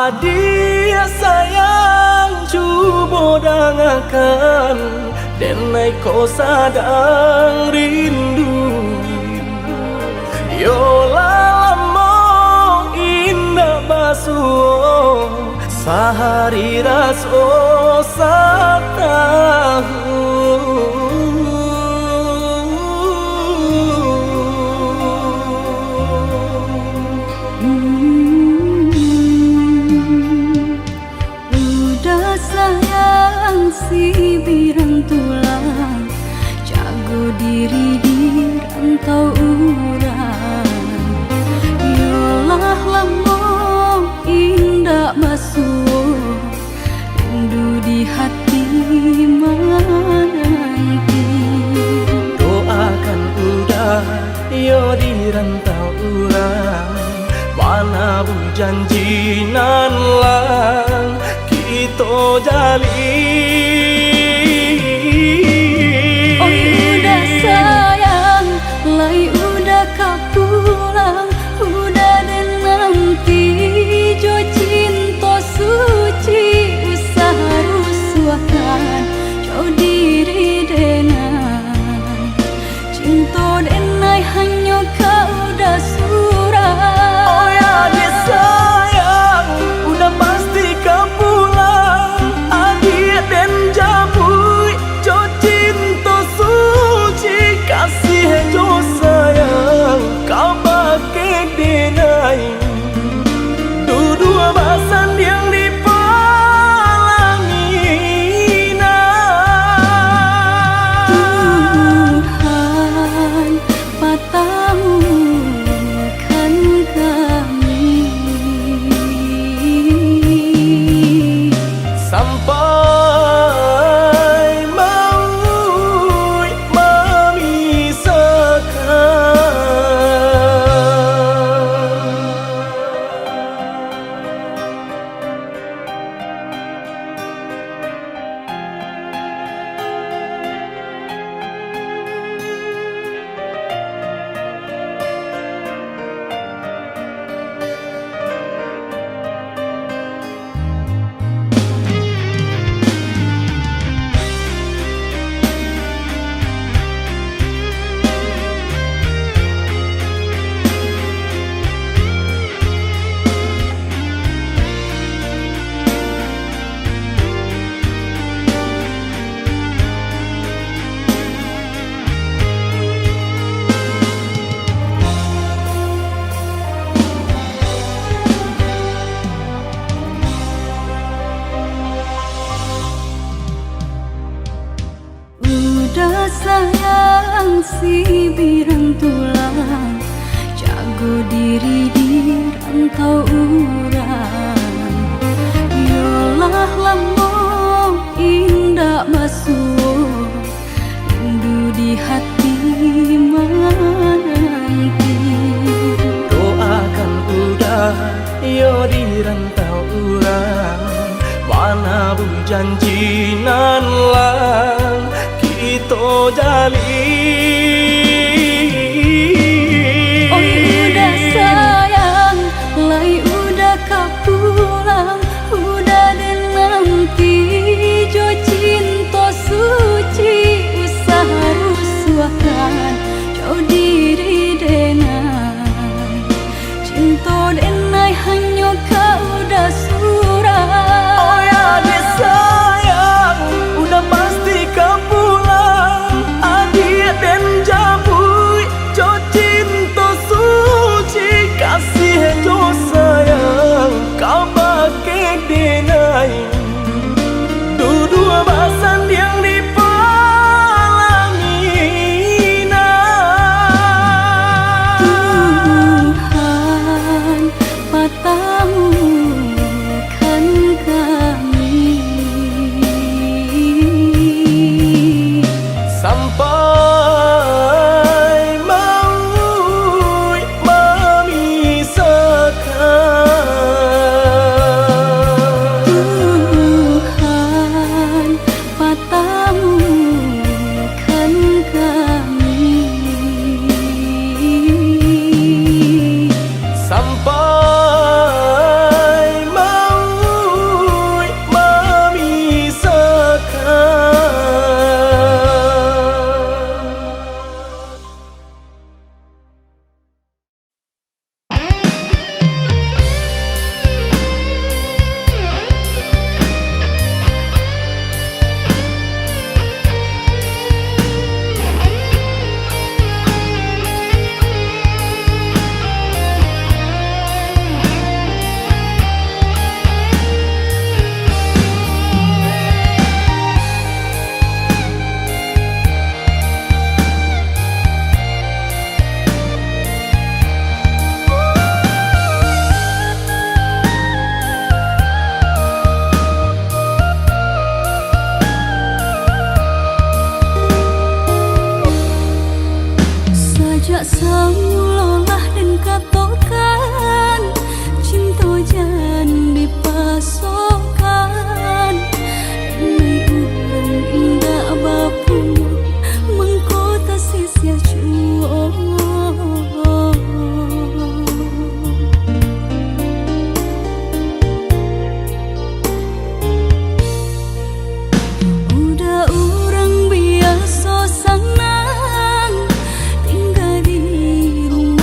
Adia sayang cuba dangakan denai ko sadang rindu. Yo lamo indah basuh sehari raso satahu. Udah sayang si birang tulang, jago diri di rantau urang. Yolah lamo indah basuh rindu di hati menanti. Doakan udah yo di rantau urang, mana bu janjinan lang kita jalin. Oh udah sayang, lai udah kau pulang, udah dan nanti jo cinta suci usaha rusuhan jauh diri dengan cinta denai hanya kau udah surah. Oh ya dia sayang, udah pasti kau pulang. Adia dan jabui jo cinta suci, kasih jo sayang kau pakai denai. Dua basan yang dipalangina. Tuhan patahkan kami sampai maut memisahkan. Udah sayang si birang tulang, jago diri di rantau urang. Yolah lamo indah basuh rindu di hati menanti. Doakan udah yo di rantau urang, mana bu janjinan lang kita jalin. Oh udah sayang, lai udah kau pulang, udah dan nanti jo cinta suci usaha rusuhan jauh diri dengan cinta denai hanya kau udah surah. Oh ya dia sayang, udah pasti kau pulang. Adia dan Gak samulolah dan katokan cinta jangan dipasokkan. Nai urang indah bapu mengkota sia cuo. Udah urang biasa senang tinggal di rumah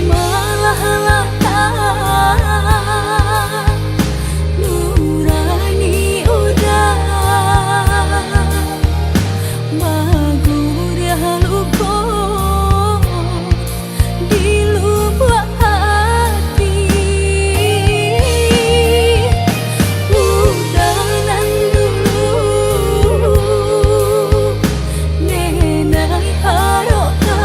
malah latah nurani udah bagur ya luko di lubuk hati udahan dulu nenai harokan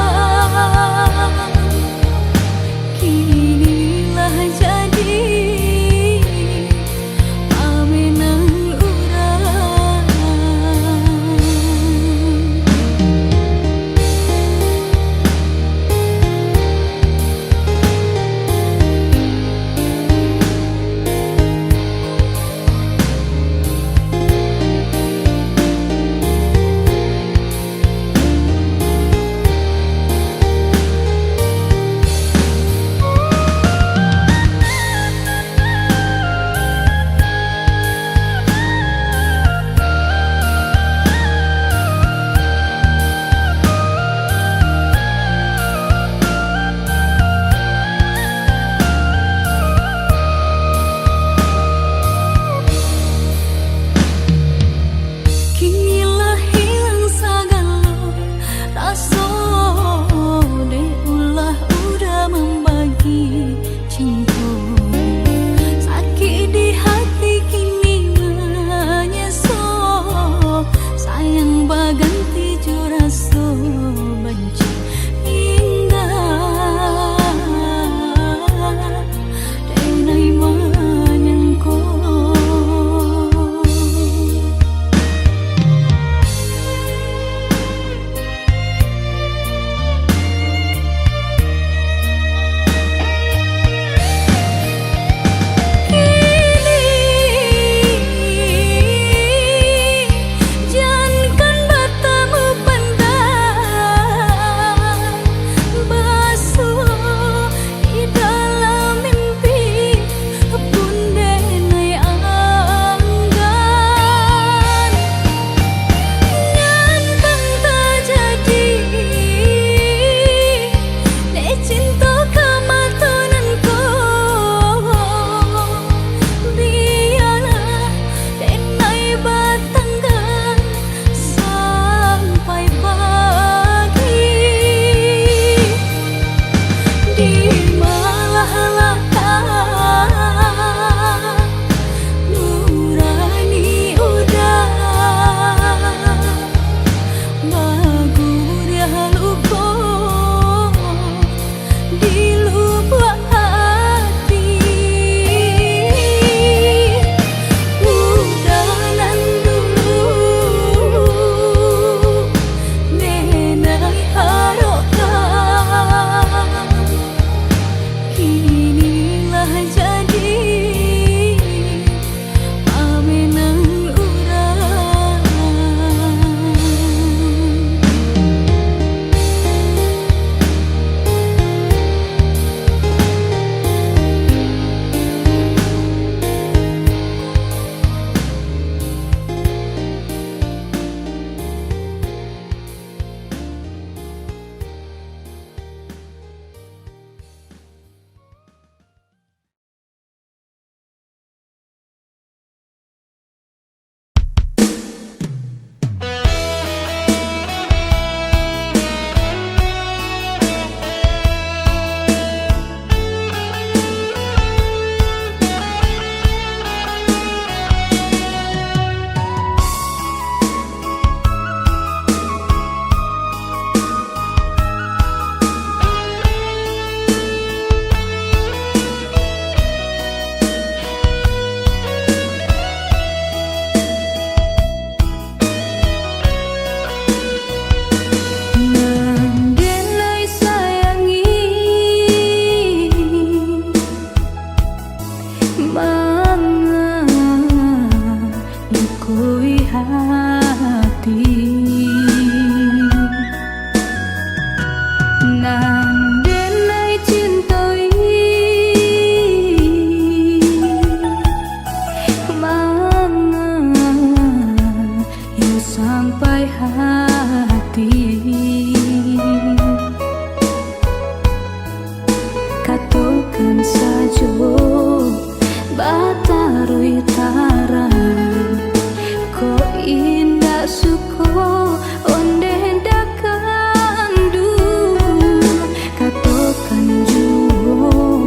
sajo batarui taran ko indah suko onde dakandu katokan juo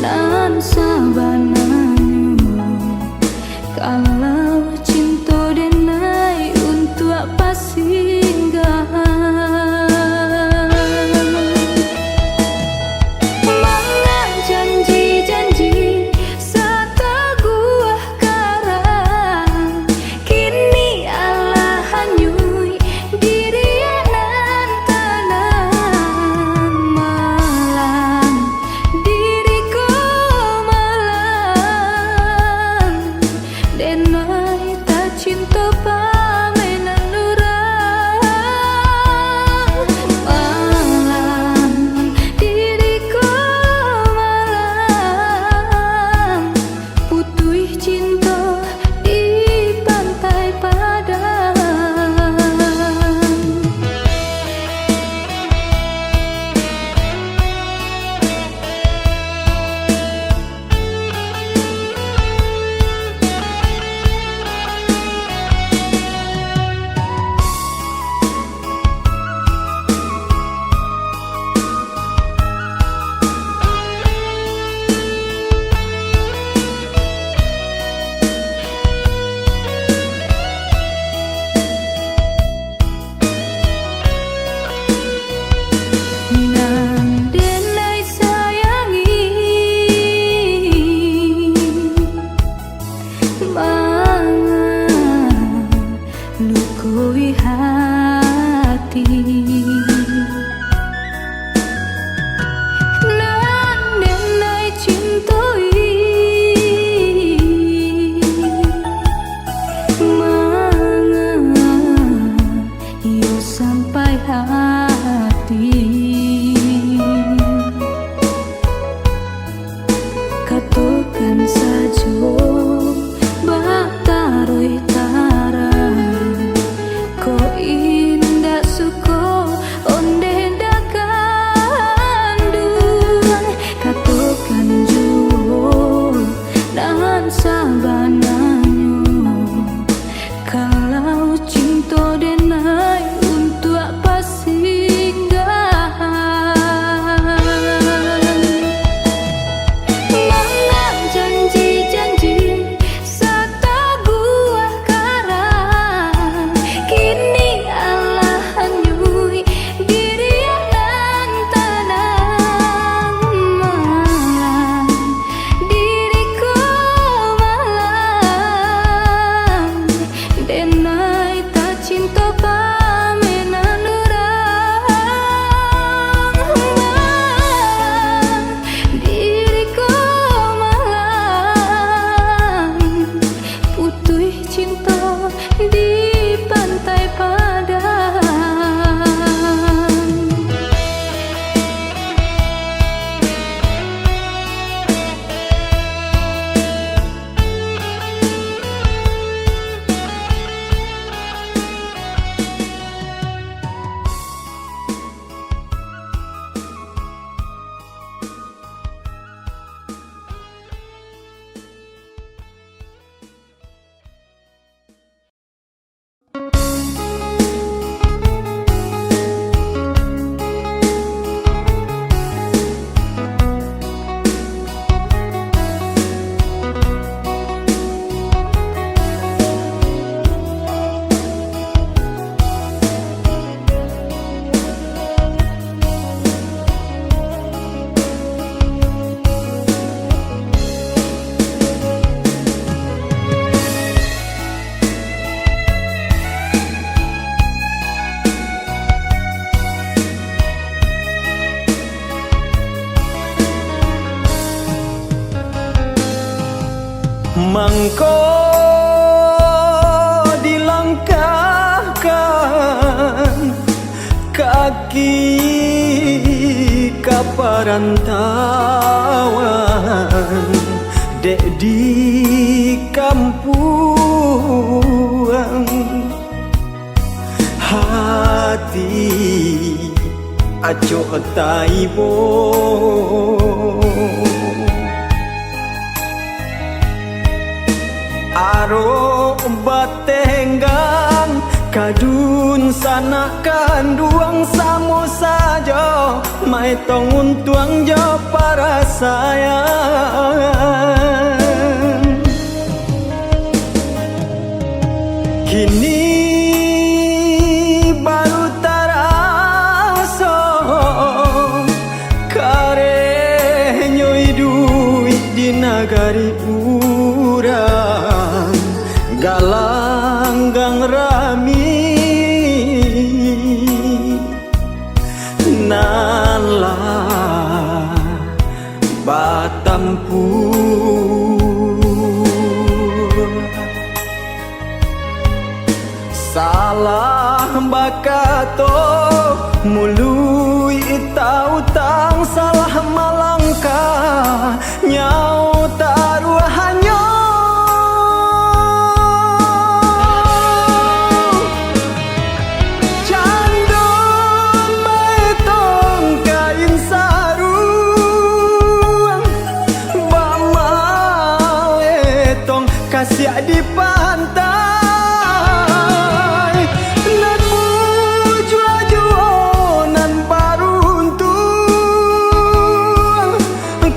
nan sabananyo kalau cinta denai untuk apa singgah mangan janji-janji sata gua karang kini Allah hanyui diri nan tanan malang diriku malang denai tak cinta pamenan nurang malang diriku malang putih cinta di pantai Padang. Nan denai sayangi mangan lukui hati nan denai cintoi mangan yo sampai hati katokan sajo bataroi taran ko indah suko onde dakandu katokan juo dan sabananyo kalau cinta denai untuk apa singgahan mangan janji-janji sata gua karang kini Allah hanyui diri nan tanang malang diriku malang denai tak cinta pamenan nurang malang diriku malang putih cinta di pantai Padang. Mangko dilangkahkan kaki ke perantauan dek di kampung hati acok taibo Kadun sana kanduang samo saja mai tong untuang jo para sayang. Kini baru taraso kare nyoi duit di nagari urang galanggang rami nanla batampur salah bakato mului itautang salah malangkah nyau taruh hanya kasih di pantai nan mujua nan baruntung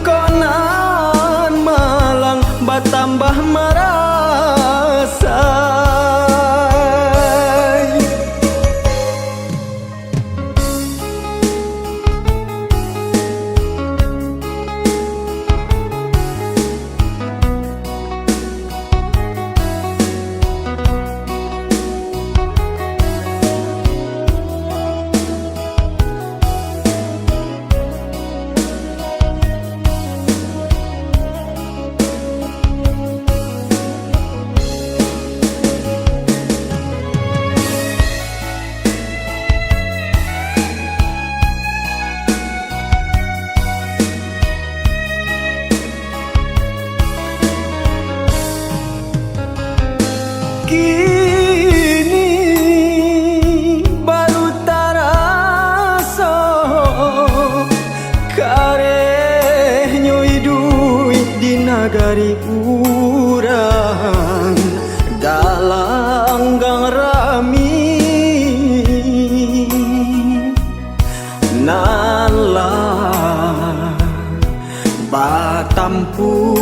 konan malang batambah marasai. Kini baru taraso kare nyoi duit di nagari urang galanggang rami nanla batampur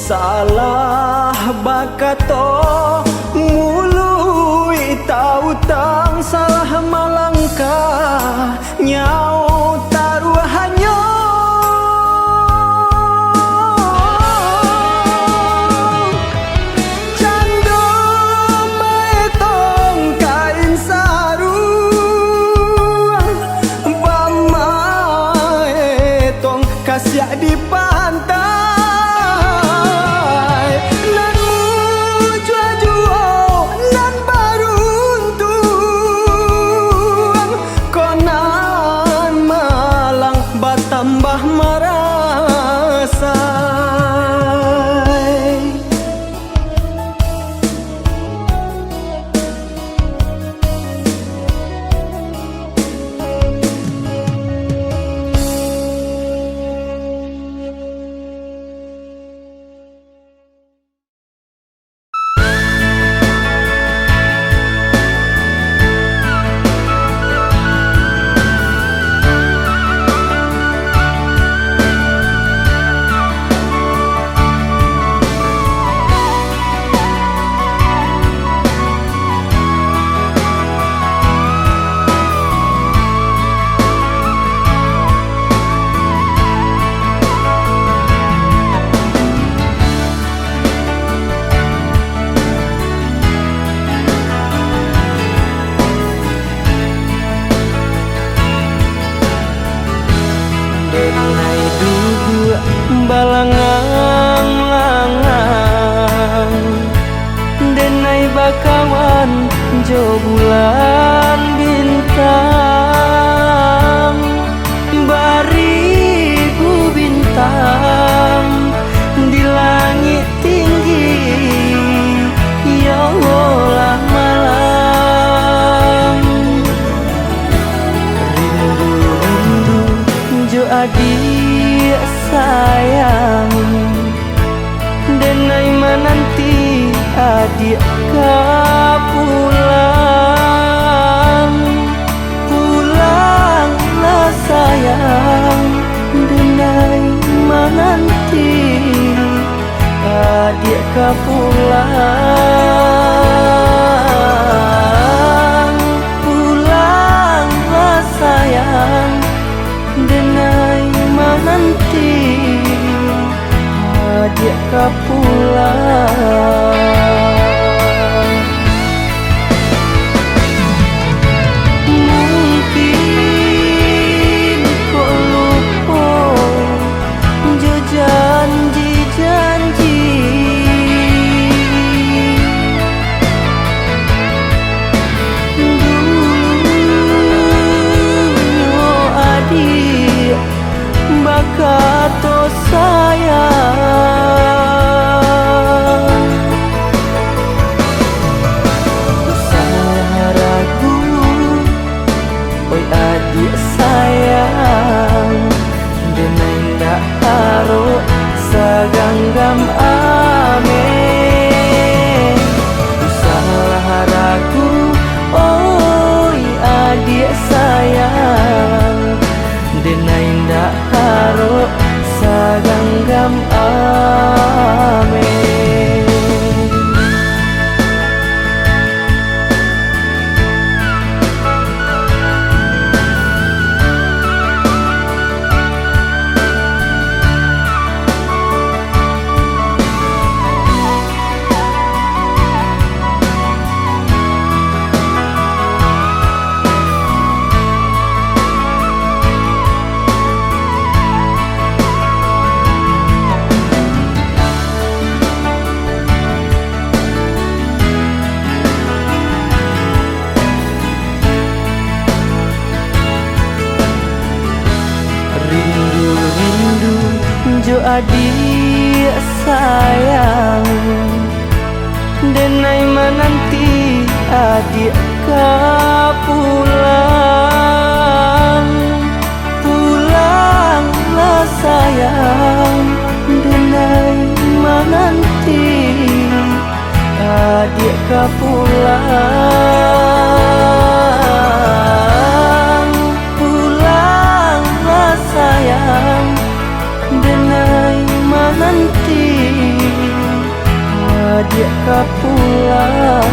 salah bakato mului tautang salah malangkah nyau taruh hanya cando metong kain sarung bama etong kasih di pantai tambah marasai. Balangang-langang denai bakawan jo bulan bintang baribu bintang di langit tinggi ya Allah malam rindu-rindu jo adik sayang denai adik pulang, pulanglah sayang, denai menanti adik pulang, pulanglah sayang, denai menanti adik pulang. Mungkin kau lupa jo janji-janji, dulu adik bakato sayang, saya ragu, oi adik sayang, denai ndak haro saganggam ame, salah ragu, oi adik sayang, denai ndak haro saganggam ame. Rindu jo adik sayang, denai menanti adik pulang, pulanglah sayang, denai menanti adik pulang, pulanglah sayang, denai menanti adik pulang.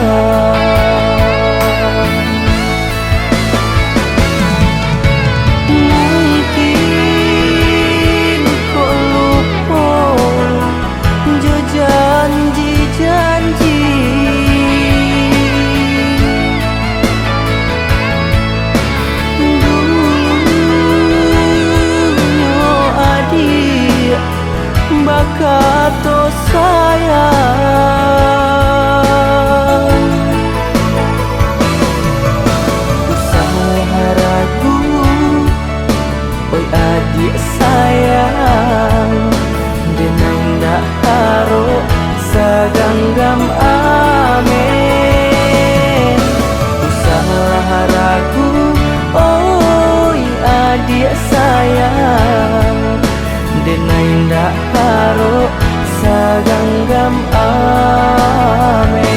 Mungkin kau lupa jo janji-janji, bakato sayang, saya ragu, oi adik sayang, denai ndak haro saganggam ame, salah ragu, oi adik sayang, denai ndak haro saganggam ame.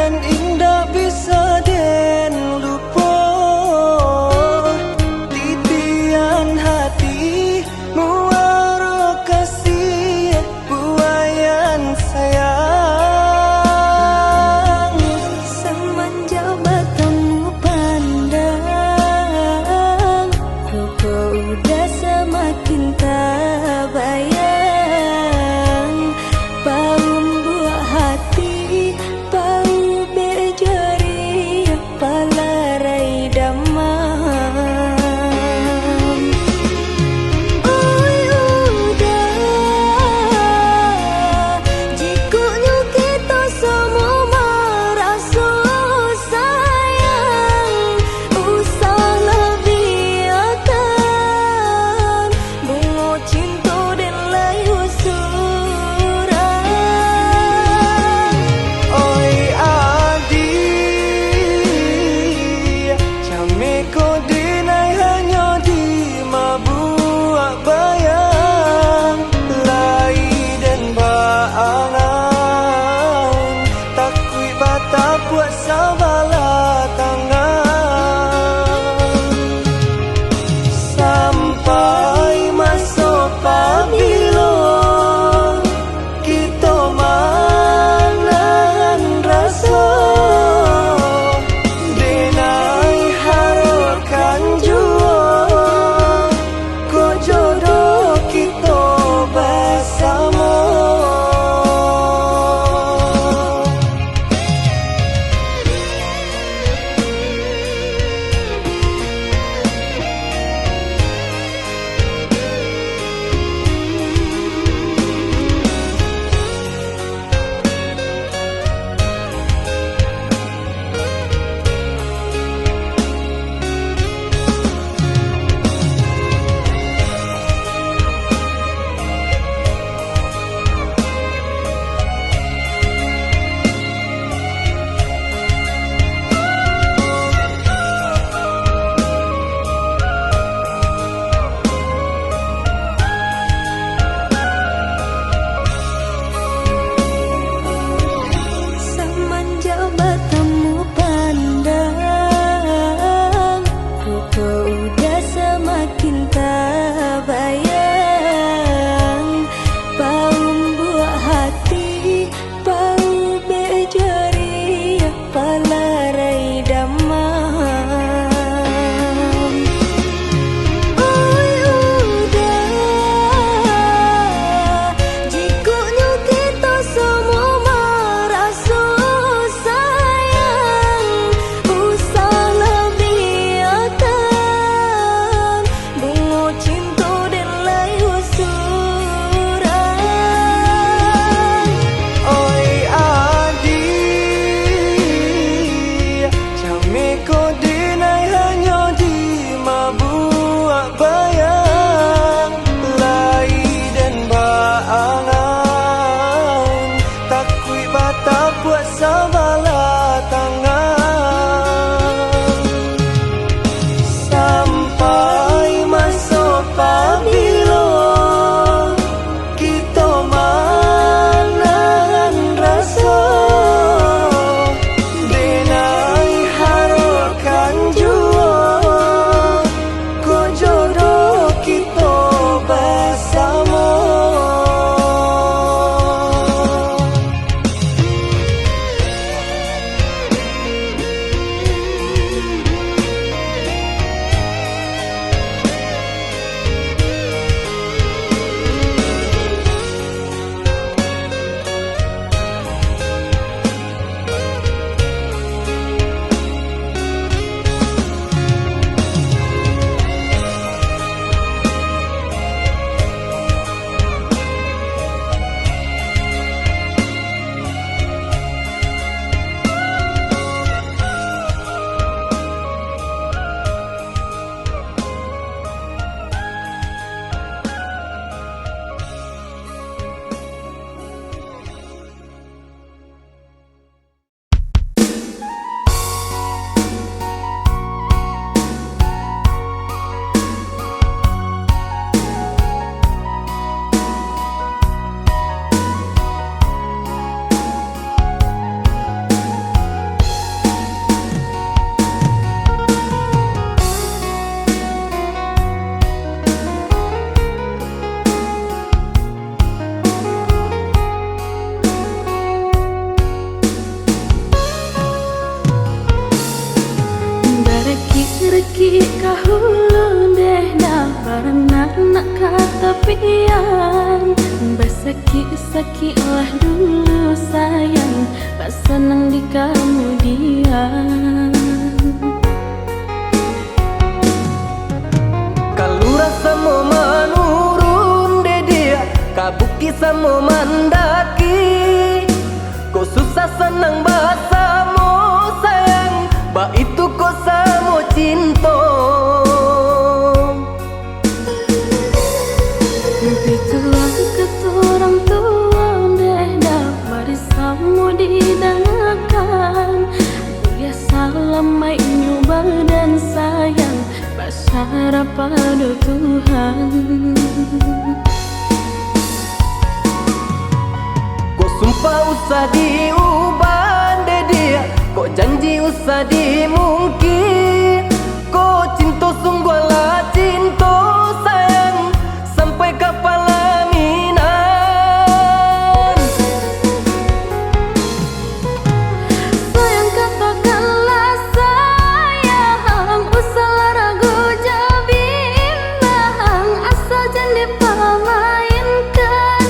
nan indah bisa den lupa. Titian hati muaro kasih buayan sayang. Semenjak bertemu pandang, kau udah semakin tak bayang. Bau membuat hati, bau berjari, palarai damam. Oi udah, jikunya kita semua merasa sayang. Usahlah biarkan bunga cinta dan layu surang. Oi adi, came ko dinay hanya di mabuak bayang. Lai dan baangan, takui bata buat sabala tangan. Sampai masuk pabilo, kita manan rasa. Denai harapkan jua, ko jodoh kita bersama. Semenjak bertemu pandang, kau udah semakin tak bayang. Bau membuat hati, bau berjari, palarai damam. Oi udah, jikunya kita semua merasa sayang. Usahlah biarkan bunga cinta dan layu surang. Oi adi, came ko dinay hanya di mabuak bayang. Lai dan baangan, takui bata buat sabala tangan. Sampai masuk pabilo, kita manan rasa. Denai harapkan Reki kahulu deh dah barang nak kata pian. Bersaki-saki lah dulu sayang, tak senang di kemudian. Kalau rasa mau menurun de dia, kabuki sama mandaki. Kau susah senang bahasamu sayang, ba itu kau samo cinta. Mimpi tua keturang tua deh dah barisamu didengarkan. Biasa lama nyoba dan sayang, berharap pada Tuhan. Kau sumpah usah diubah de dia, kau janji usah dimungkir. Kau cinta sungguh lah cinta sayang, sampai ke pelaminan. Sayang katakanlah sayang, usahlah ragu bimbang, asal jangan dipermainkan,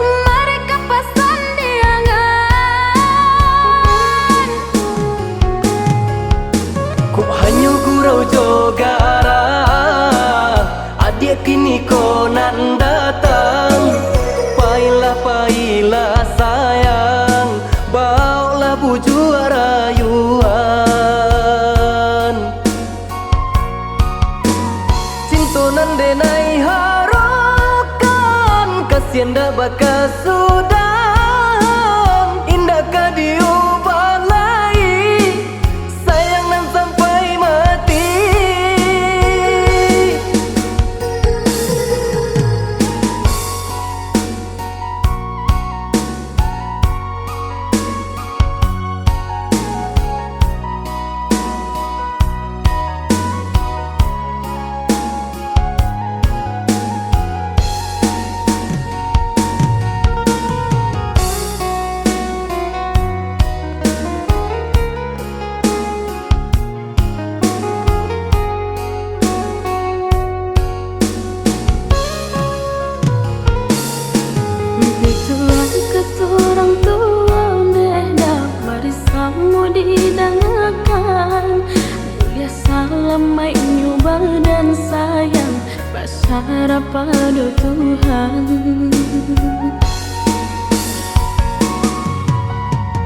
mereka pasan diangan. Ku hanya gurau jogara, adik kini kau nan datang. Pailah sayang, bawalah buju rayuan. Cinta nan denai harukan, kasihan dah bakas sudah. Indahkah diubah lagi, sayang nan sampai mati. Keturang tua deh dah barisamu didengarkan. Biasa lama nyoba dan sayang, berharap pada Tuhan.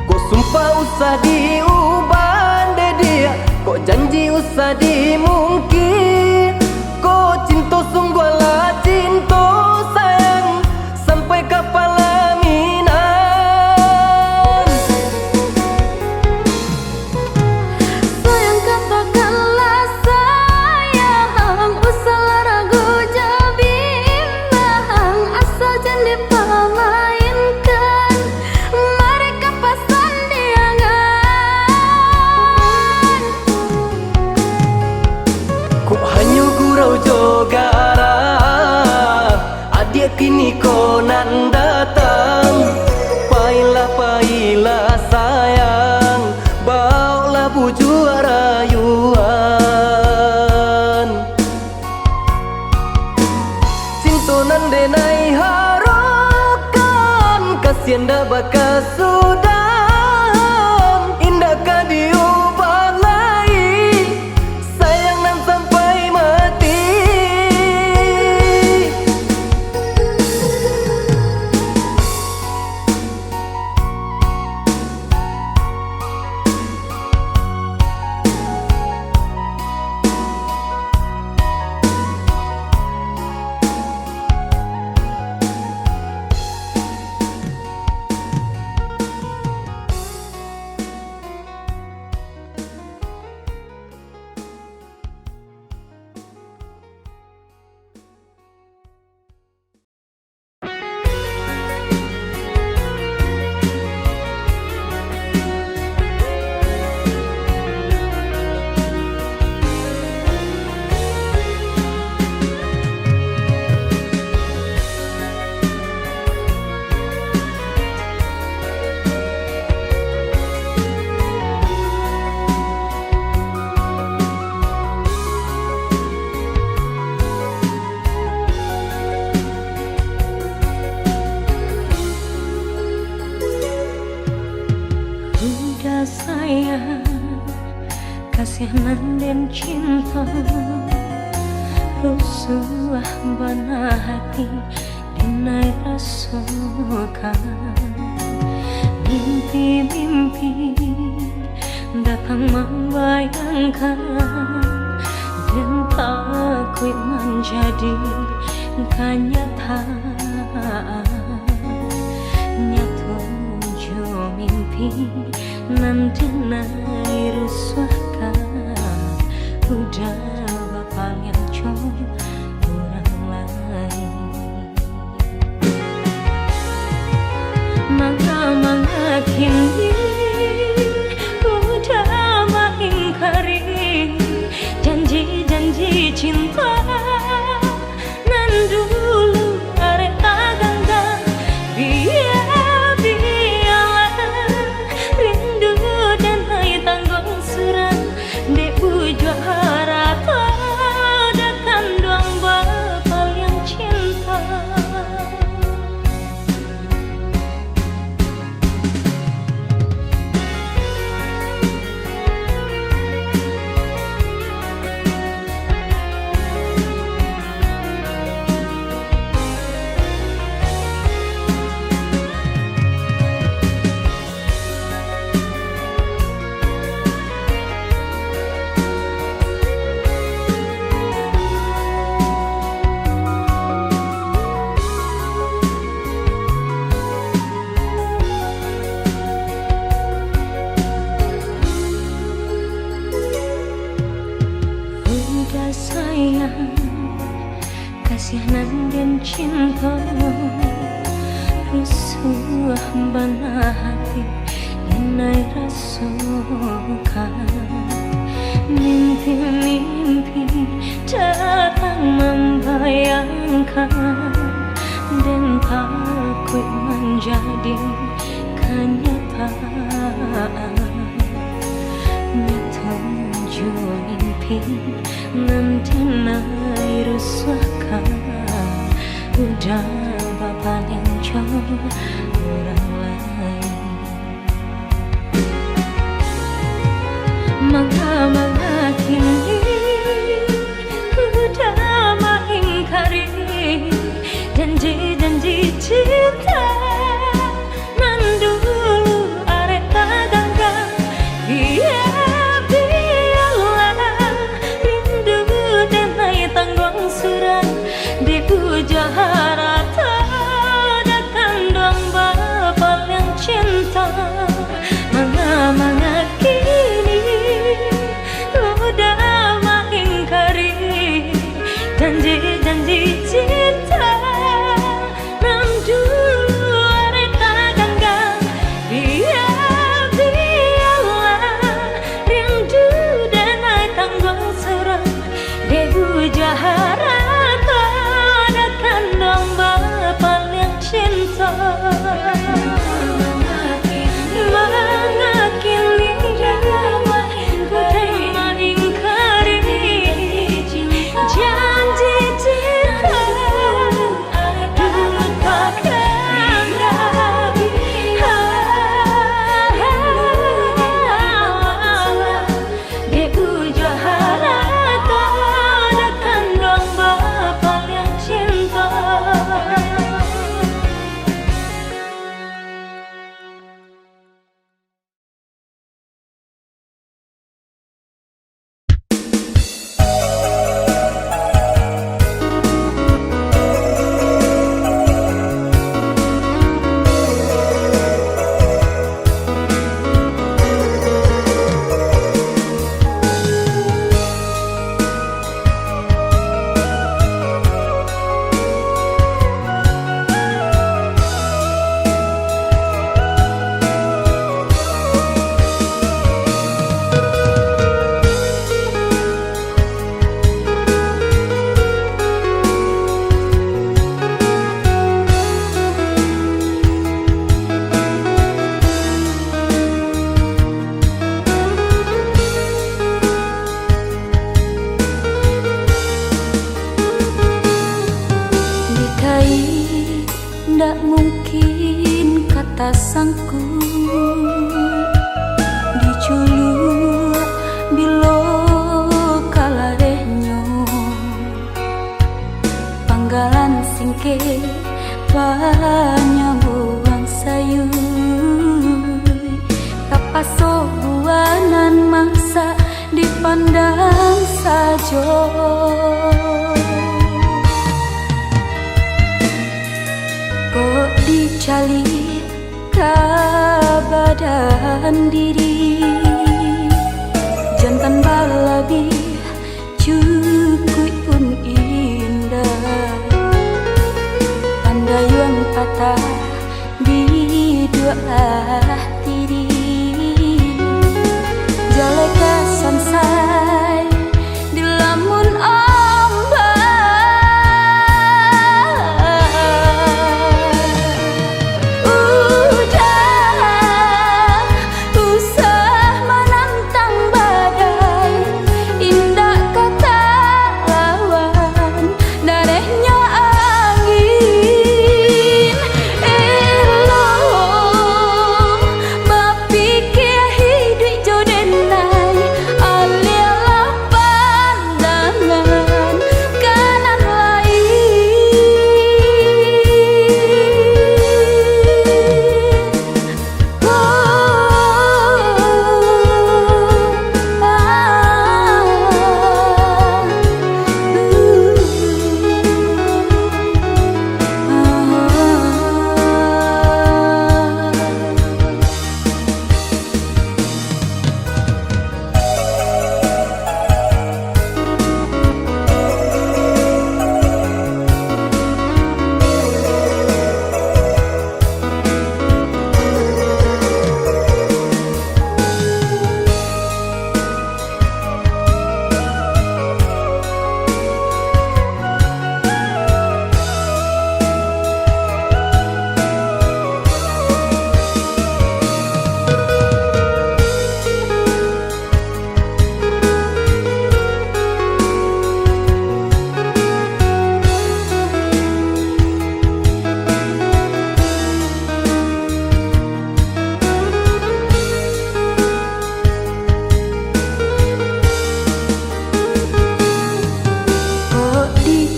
Kau sumpah usah diubah de dia, kau janji usah dimungkir. Kau cinta sungguh lah cinta sayang, sampai ke pelaminan. Sayang katakanlah sayang, usahlah ragu bimbang, asal jangan dipermainkan, mereka pasan diangan. Ku hanya gurau jogara, adik kini kau nan datang. Pailah sayang, bawalah buju rayuan. Cinta nan denai harukan, kasihan dah bakas sudah. Indahkah diubah lagi, sayang nan sampai mati. kasihan dan cinta, rusuh bana hati dinai rasukan. Mimpi-mimpi datang membayangkan, dan takut menjadi kenyataan. Nyatu jo mimpi nanti naik rusuhkan, udah bapak yang orang lain. Mangga kini udah mengingkari janji-janji cinta nan dulu arek gangga. Biarlah rindu dan hai tanggung serang de ujung harata datang doang bapak yang cinta. Sayang, kasihan dan cinta, rusuh bana hati dinai rasukan. Mimpi-mimpi datang membayangkan, dan takut menjadi kenyataan. Nyata mimpi nanti naik rusuhkan, udah bapak yang orang lain. Mangga kini udah mengingkari janji-janji cinta nan dulu arek gangga. Tanggung serang di ujung harata datang doang bapak yang cinta. Mangga kini ojo kok dicali kabadan diri jantan balabi cukup pun indah andai yang patah di dua hati jaleka sansai di lamun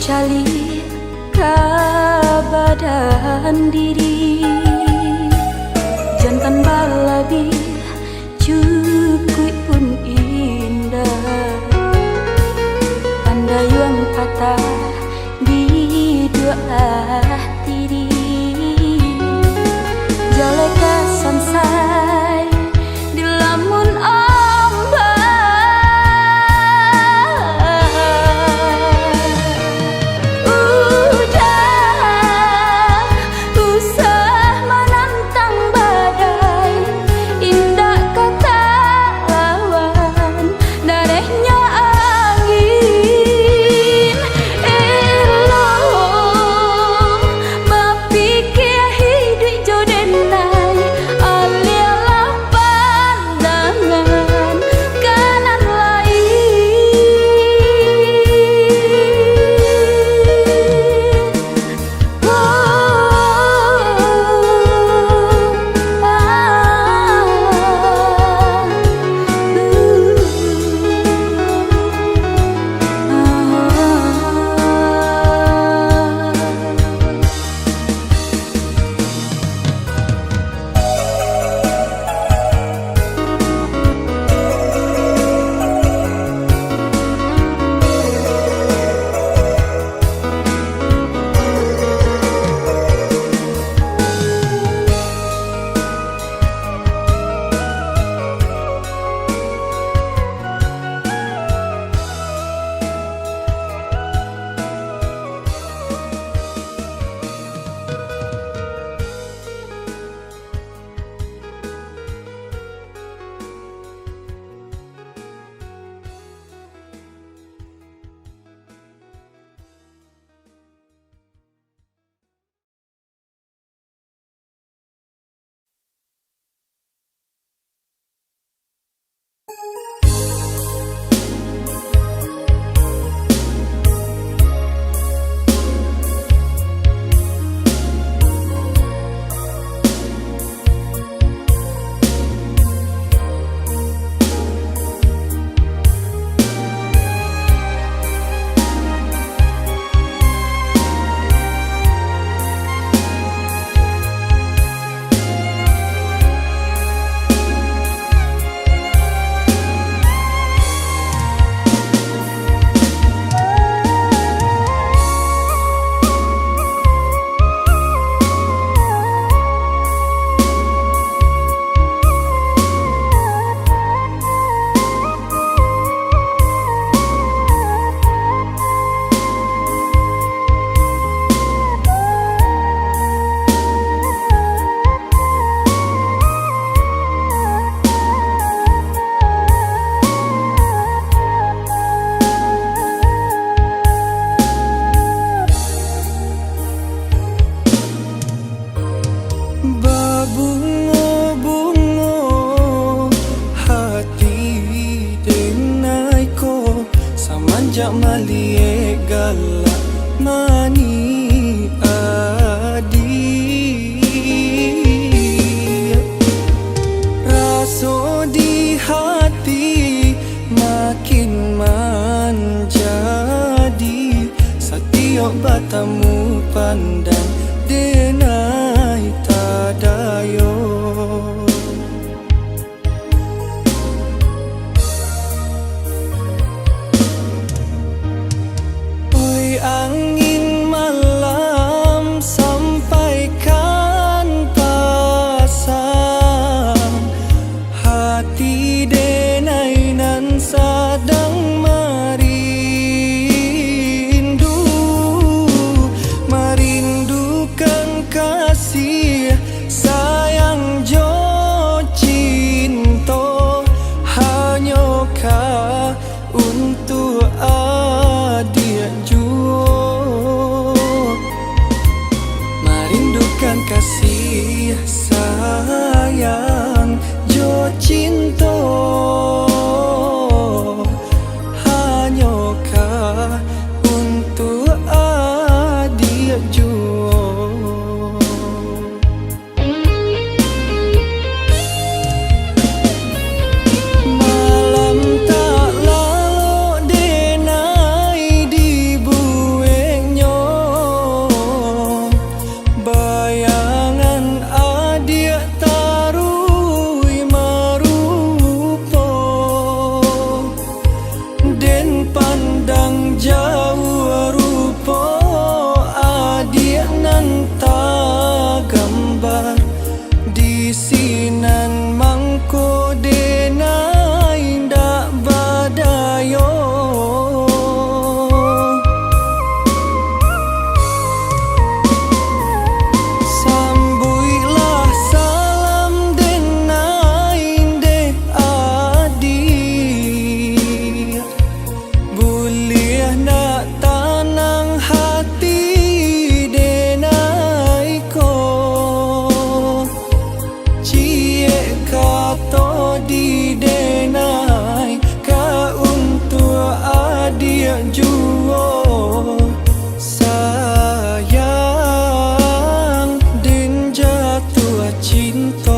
cali kabadan diri jantan balabi cukup pun indah andai yang patah di dua hati jaleka sansai di lamun usah jak malie galak mani adi raso di hati makin menjadi setiap batamu pandang denai tadayo. Angin malam sampaikan pasang hati denai nan sedang merindukan kasih sayang jo cinta hanyakah untuk adik merindukan kasih sayang jo cinta hanyakah untuk adik jua. Malam tak lalu denai di buengnya bayangan adik tarui marupa den pandang jauh rupa adik nan tak gambar di sinan mangko denai ndak badayo. Sambuilah salam denai dek adik boleh nak tanang hati denai ko cie kata di denai ka untuk adik jua sayang den jatuh cinta.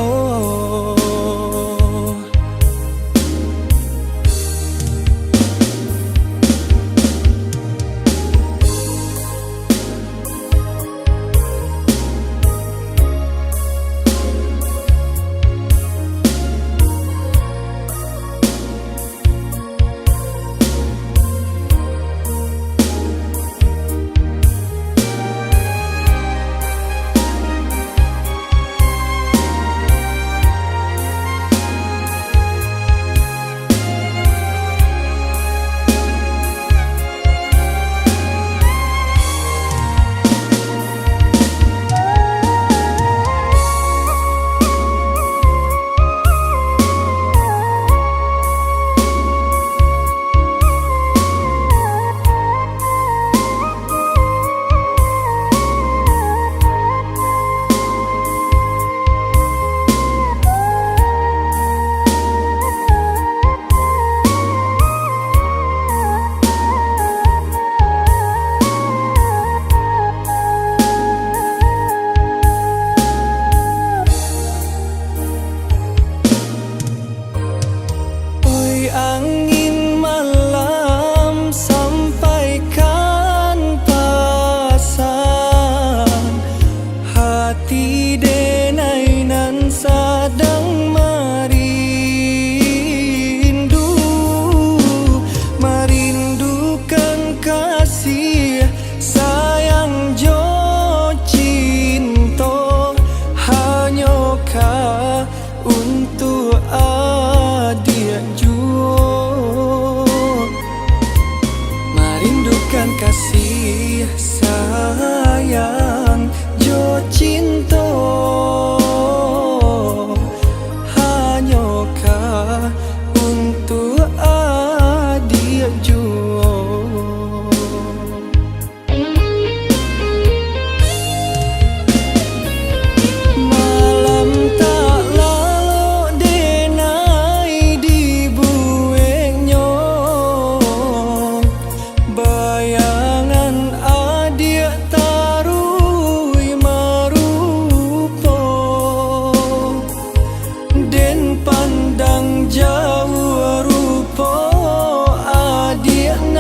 Angin malam sampaikan pasang hati denai nan sedang merindukan kasih sayang jo cinta hanyakah untuk adik merindukan kasih sayang jo cinta hanyakah untuk adik jua. Malam tak lalu denai di buengnya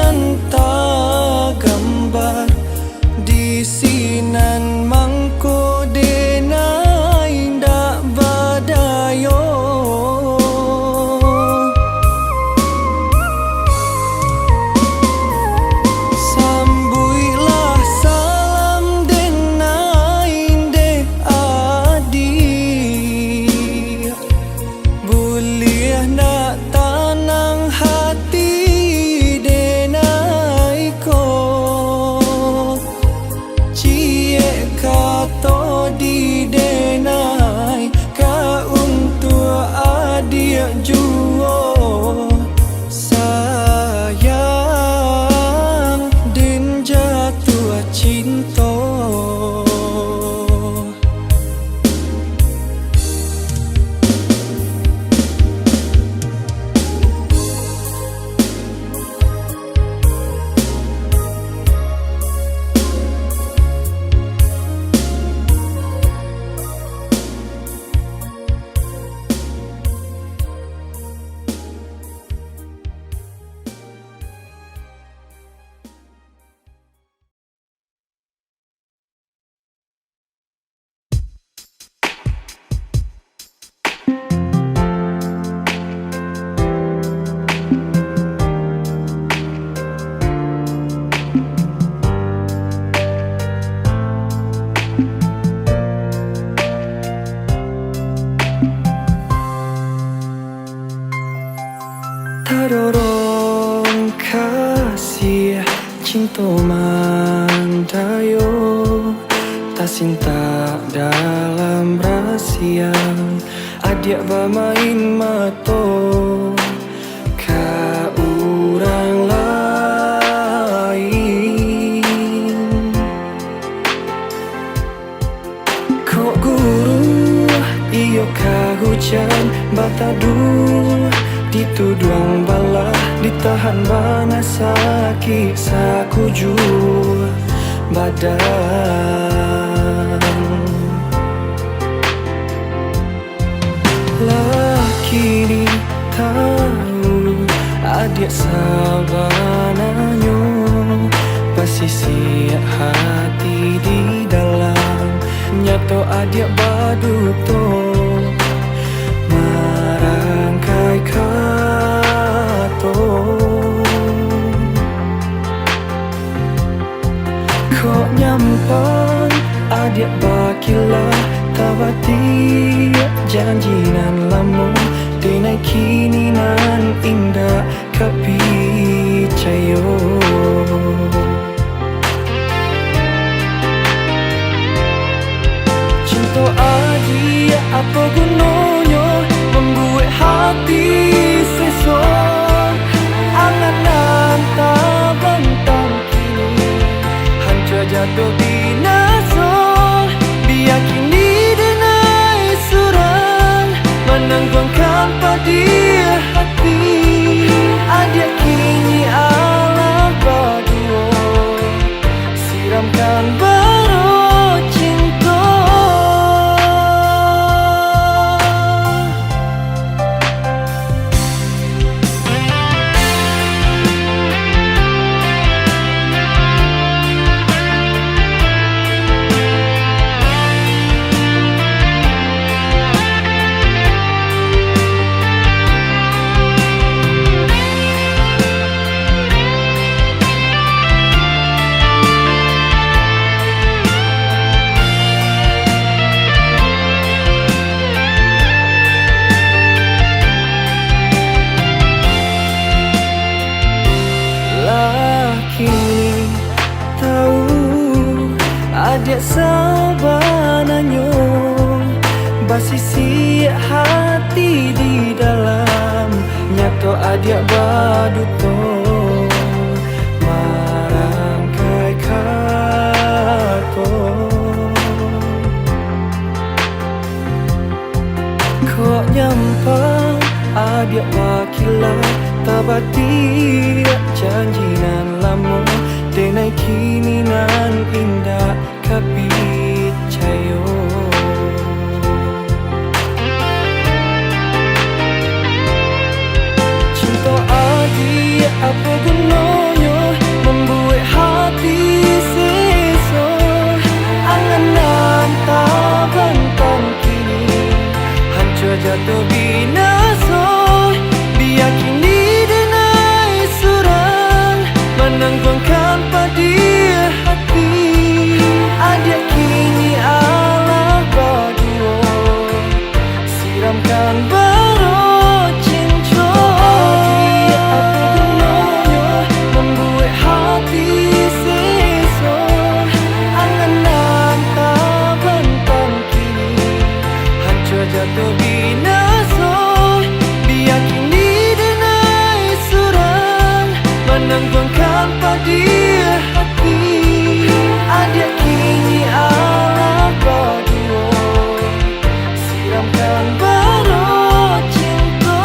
sinan ta gambar di sinan mangko dena indak badayo sambuilah salam dena inde adi boleh nak tanang hati denai ko cie kato di denai ka untuk adik juo sayang den jatuh cinta. Tadorong kasih cinta mandayo tak cinta dalam rahsia adik bermain mato ka orang lain kok guru iyo ka hujan batadu dituduang bala ditahan bana sakit sakuju badan laki ni tahu adik sabananyo pasisi hati di dalam nyato adik baduto marangkai kato kok nyampan adik bakilah tabati janjinan lamu denai kini nan indah kapi cayo cinta adik apa gunanya membuat hati sesok angan-angan tak bentang kini hancur jatuh binasa biar kini denai surang menanggungkan padi hati adik kini alam berdua siramkan baru cinta. Adik sabananyo basisi hati di dalam nyato adik baduto marangkai kato kok nyampang adik wakilah tabati janjinan lama denai kini nan indah kapi cayo cinta adik apa gunanya tanpa dia hati. Ada kini ala berdua, siramkan baru cinta.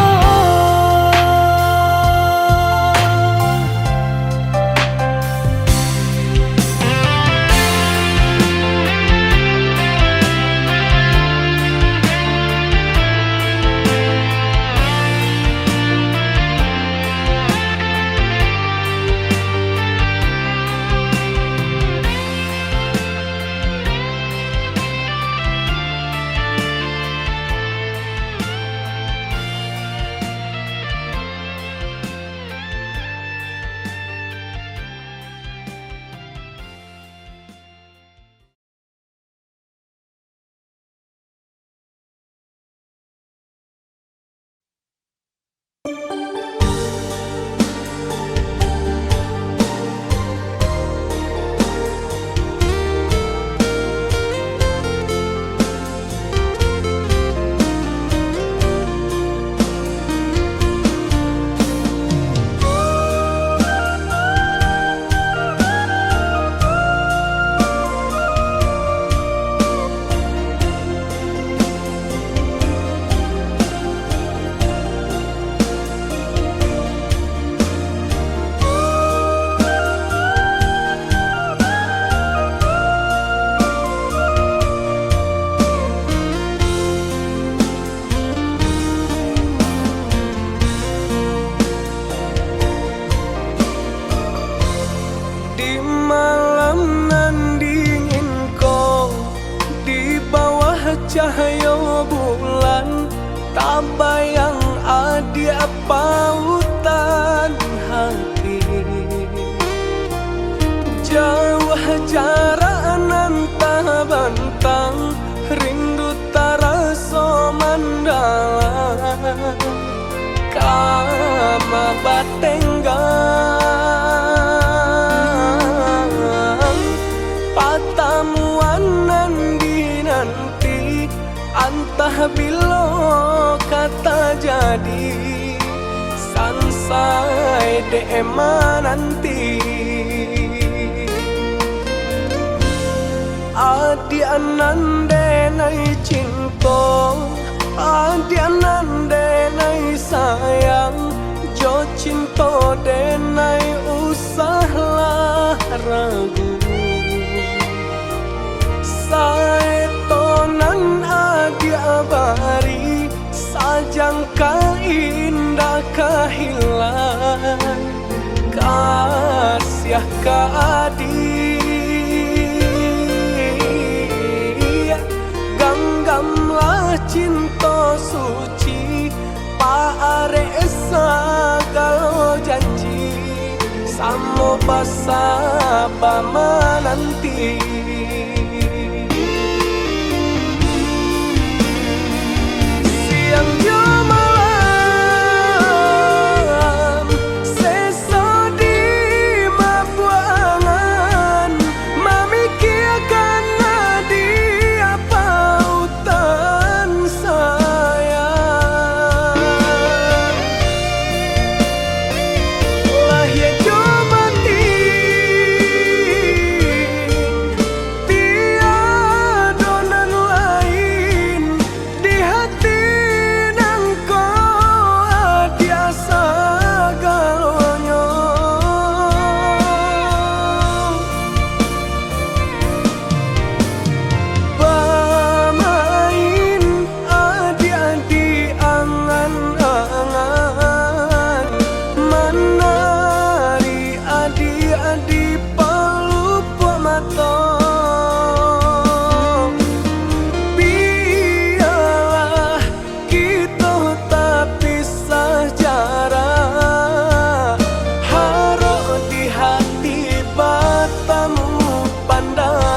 Di malam nan dingin kau, di bawah cahaya bulan, tak bayang ada pautan hati. Jauh jarak nan tak bentang, rindu tak rasa mandalang. Kama batenggang, patamuan nan dinanti, antah bila kata jadi, sansai dema nanti. Adi anande nai cinta, adi anande nai sayang, jo cinta denai usahlah ragu. Saetonan adi abari, sajangka indah kehilang, kasih ka adi. Ganggamlah cinta suci, paare segala janji, samo basa bama nanti. Siang jo malam, sesa di mabuangan, memikirkan dia pautan sayang. Lah ya jo mati, tiada nan lain di hati nang kau ada segalanya. Bermain adi-adi angan-angan, menari adi-adi pelupa mata. Biarlah kita tak pisah jarak, harap di hati bertemu pandang.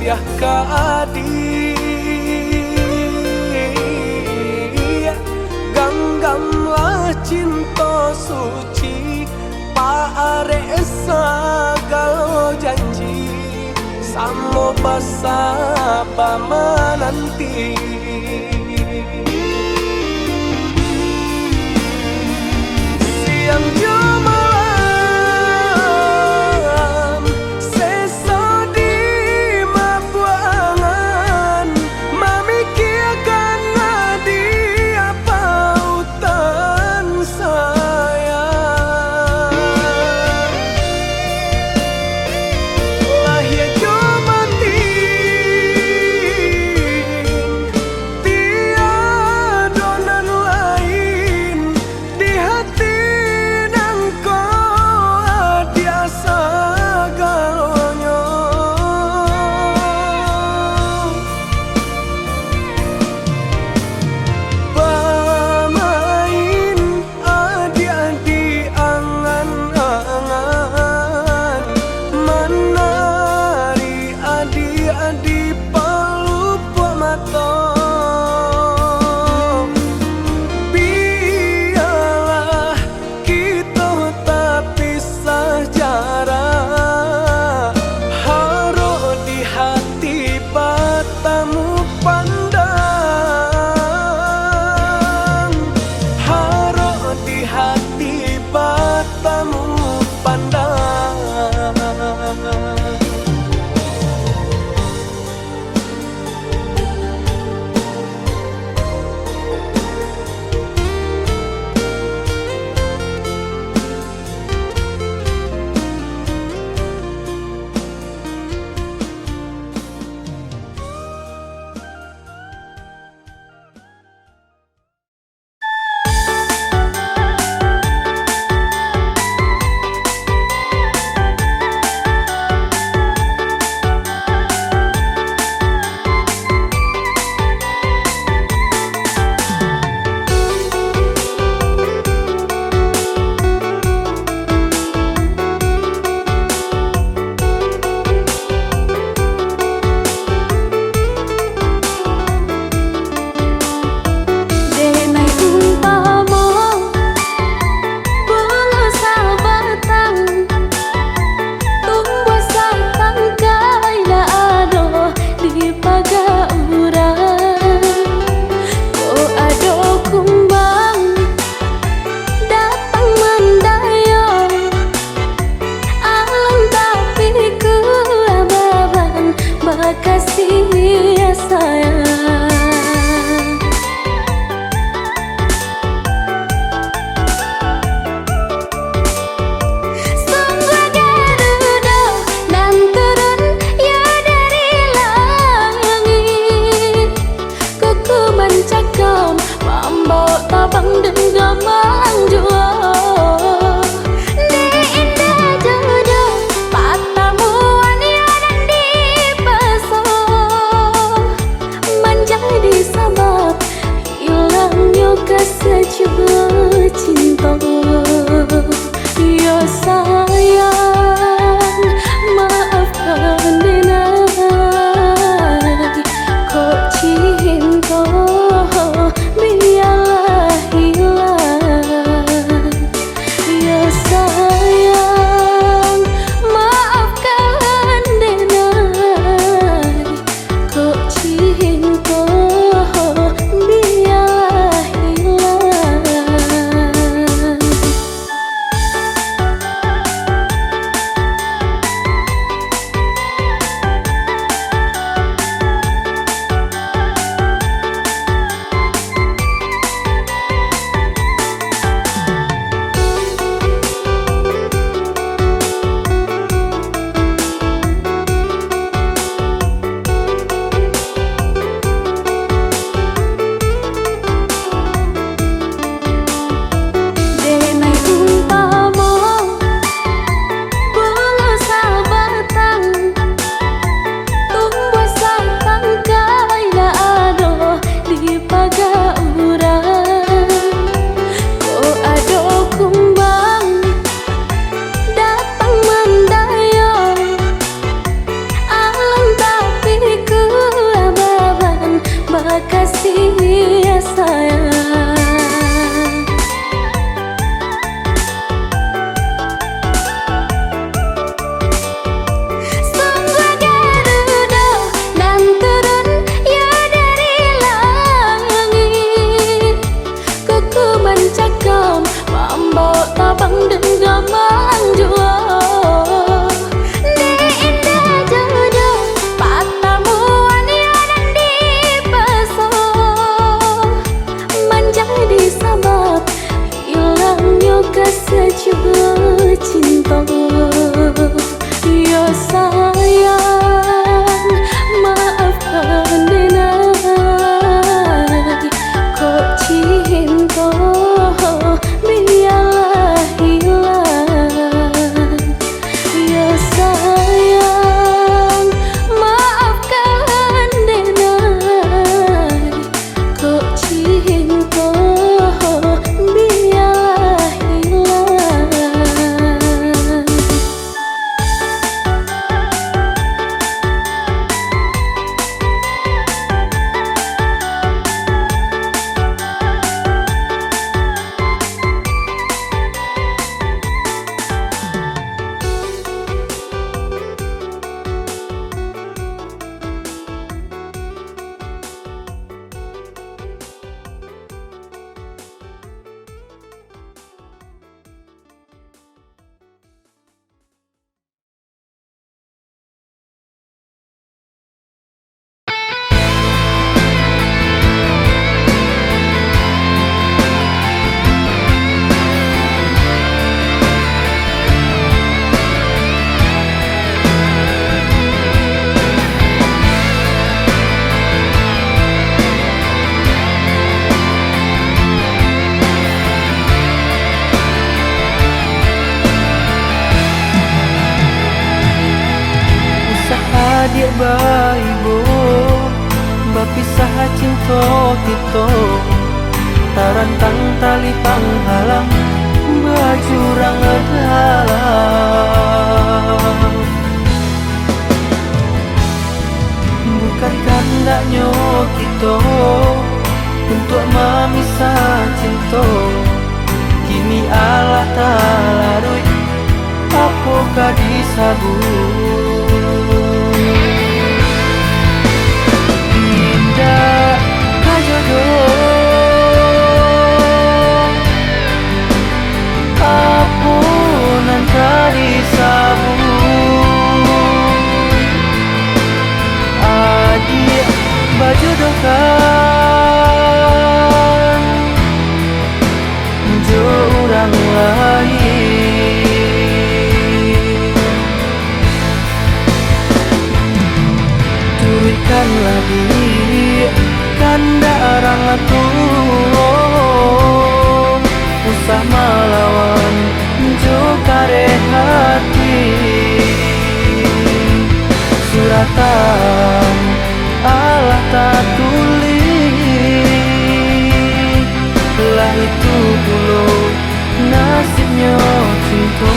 siah kadi ganggamlah cinta suci paare sagalo janji samo basa menanti siang jo malam seso di mabuangan memikirkan di apa utan saya lahir jo mati chưa cinta. Ya sayang, maafkan denai. Kok cinta biarlah hilang. Ya sayang, maafkan denai. Kok cinta biarlah hilang. Dia baibo bapisah cinta kita tarantang tali panghalang bajurang dalam. Bukan kehendaknya kita untuk memisah cinta, kini Allah talarui apakah disabut. Indah kajodoh apunan tadi sabun. Adik bajodohkan jo orang lain. Turutkanlah diri kanda orang tua, usah melawan jo kare hati. Suratan Allah tak tulis, lah itu dulu nasibnya cinta.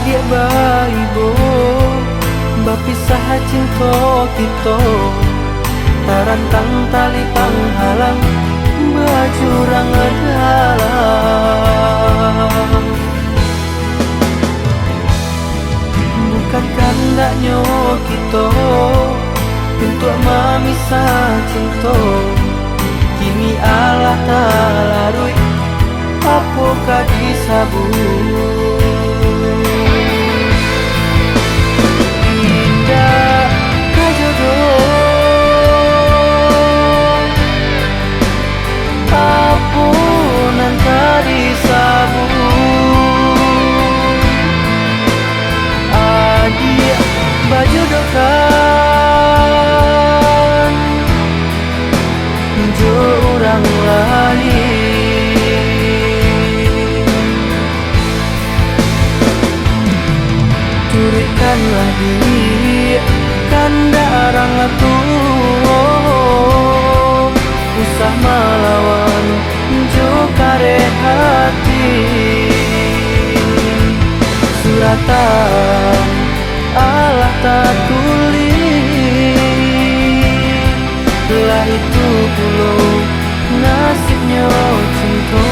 Dia baibo bapisah cinta kita tarantang tali panghalang bajurang dalam. Bukan kehendaknya kita untuk memisah cinta, kini Allah talarui apakah disabut. Apunan tadi sabun. Adik bajodohkan jo orang lain. Turutkanlah diri kanda orang tua, usah melawan jo kare hati. Suratan Allah tak tulis, lah itu dulu nasibnya cinta.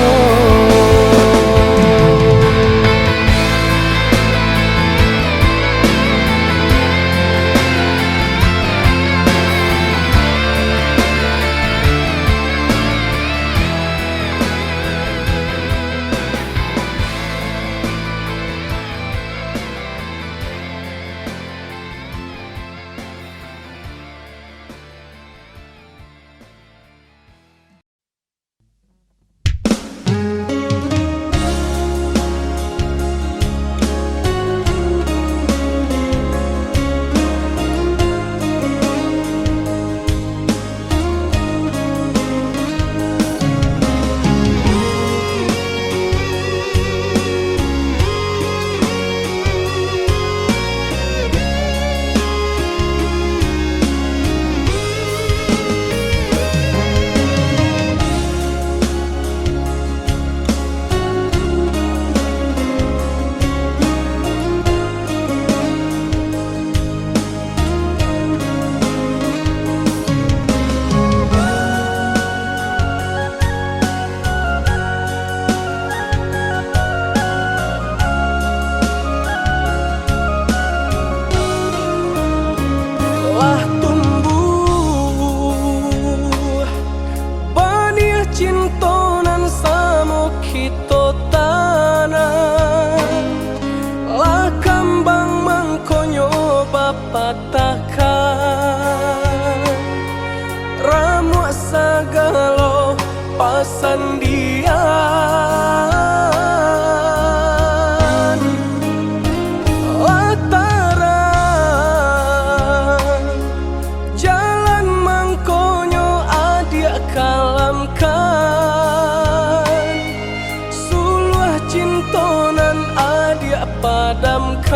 cinta nan adia padamkan,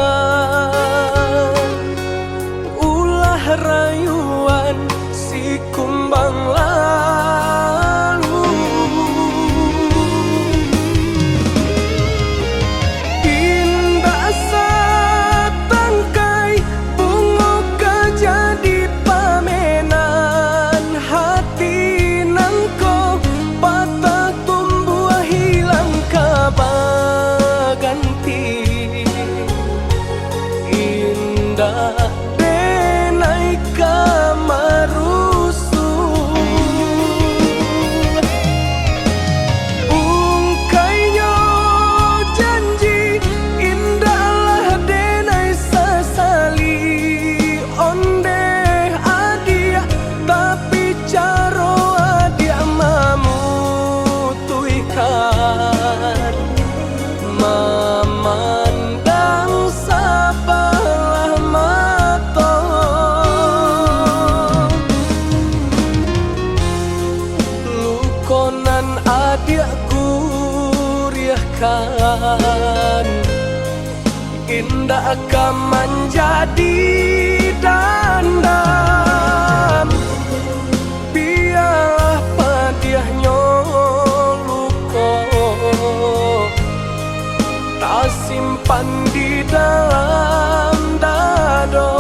ulah rayuan si kumbang lalu. Indah satangkai bunga gajah di pamenan, hati nangko patah tumbuh hilang kabaganti. Indah denai kamarusu, ungkainya janji indahlah denai sasali. Onde adia tapi caro adia mamutuikan, memandang sabalah mata. Lukonan adia guriahkan, indah akan menjadi dandam. Biarlah padiahnya luko tak simpan di dalam dado.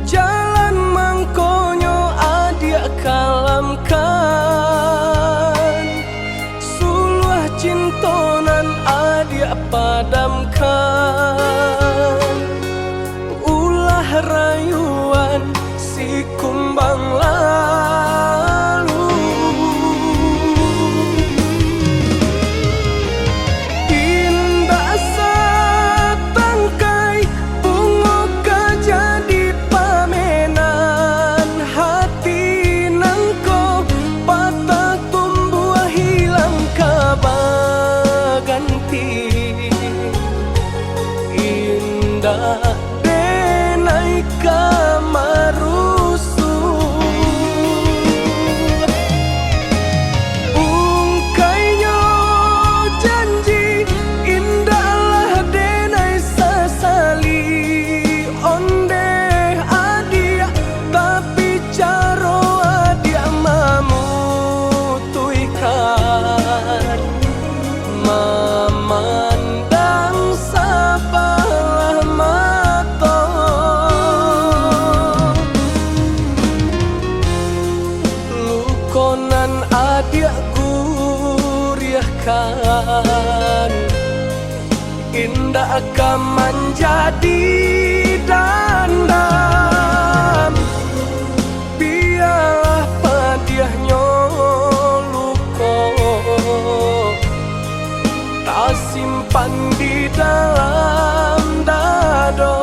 Jalan mangkonyo adia kalamkan, suluh cinta nan adia padamkan, ulah rayuan si kumbang lalu. Indah satangkai bunga gajah di pamenan, hati nangko patah tumbuh hilang kabaganti. Indah denai kamarusu, ungkainya janji indahlah denai sasali. Onde adia tapi caro adia mamutuikan, memandang sabalah mata. Lukonan adia guriahkan, indah akan menjadi dandam. Biarlah padiahnya luko tak simpan di dalam dado.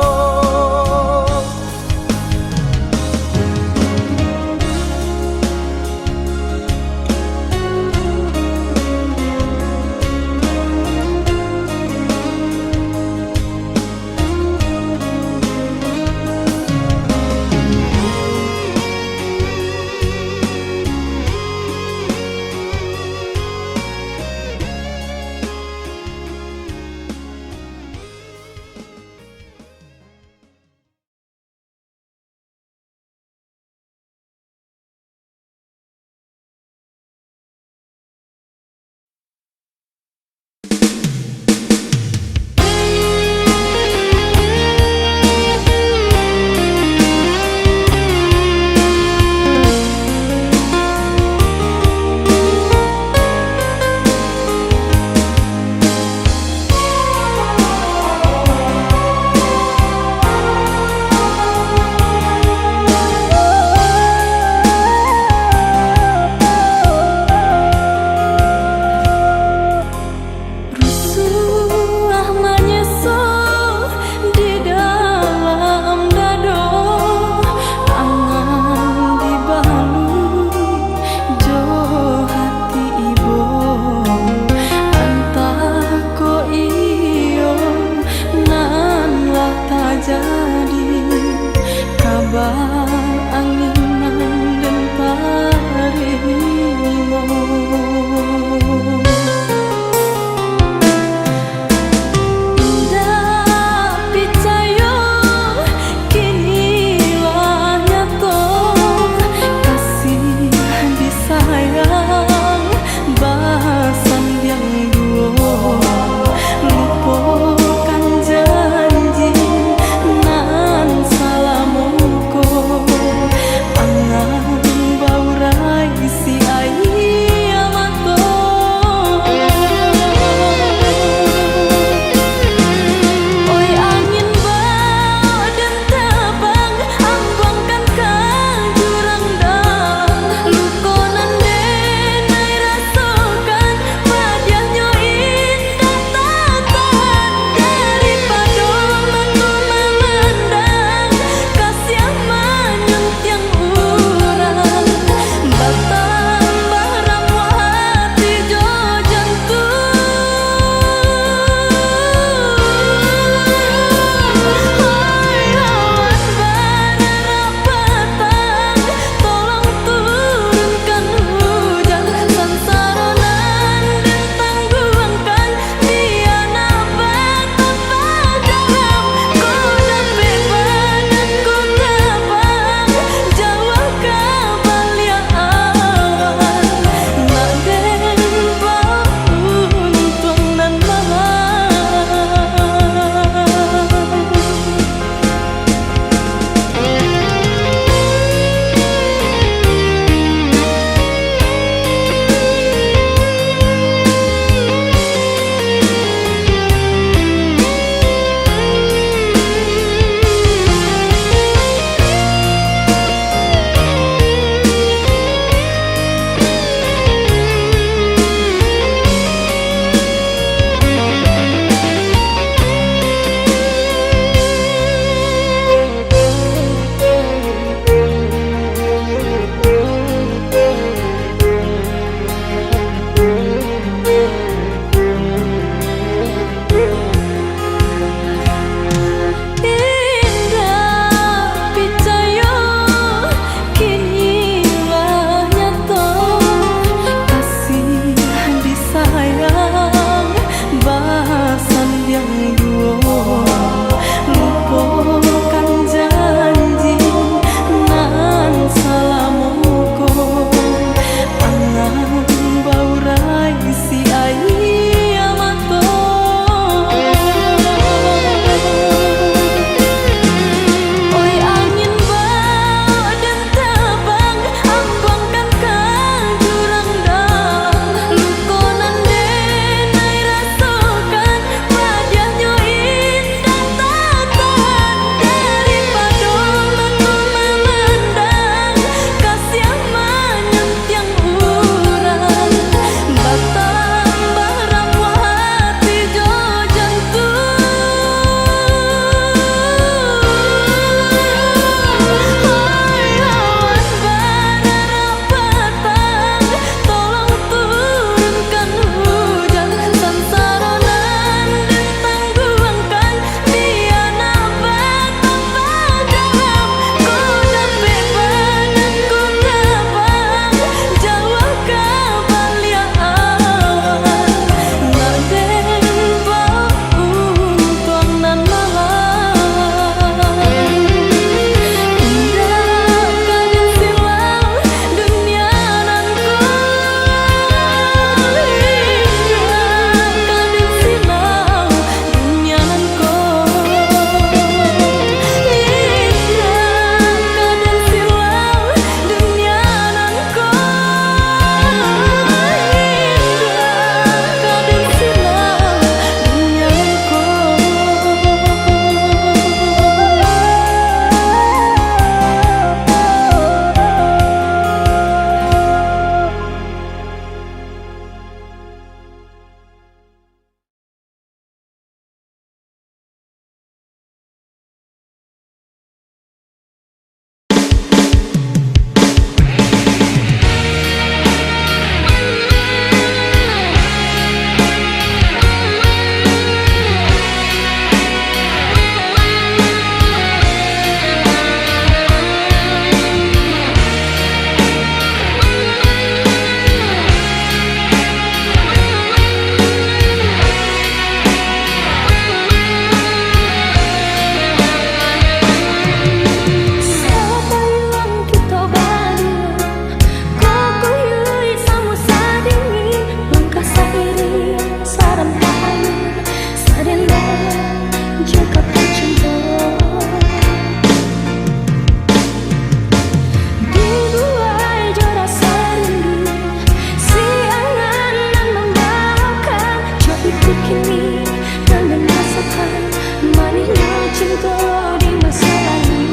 cinta di masa lalu.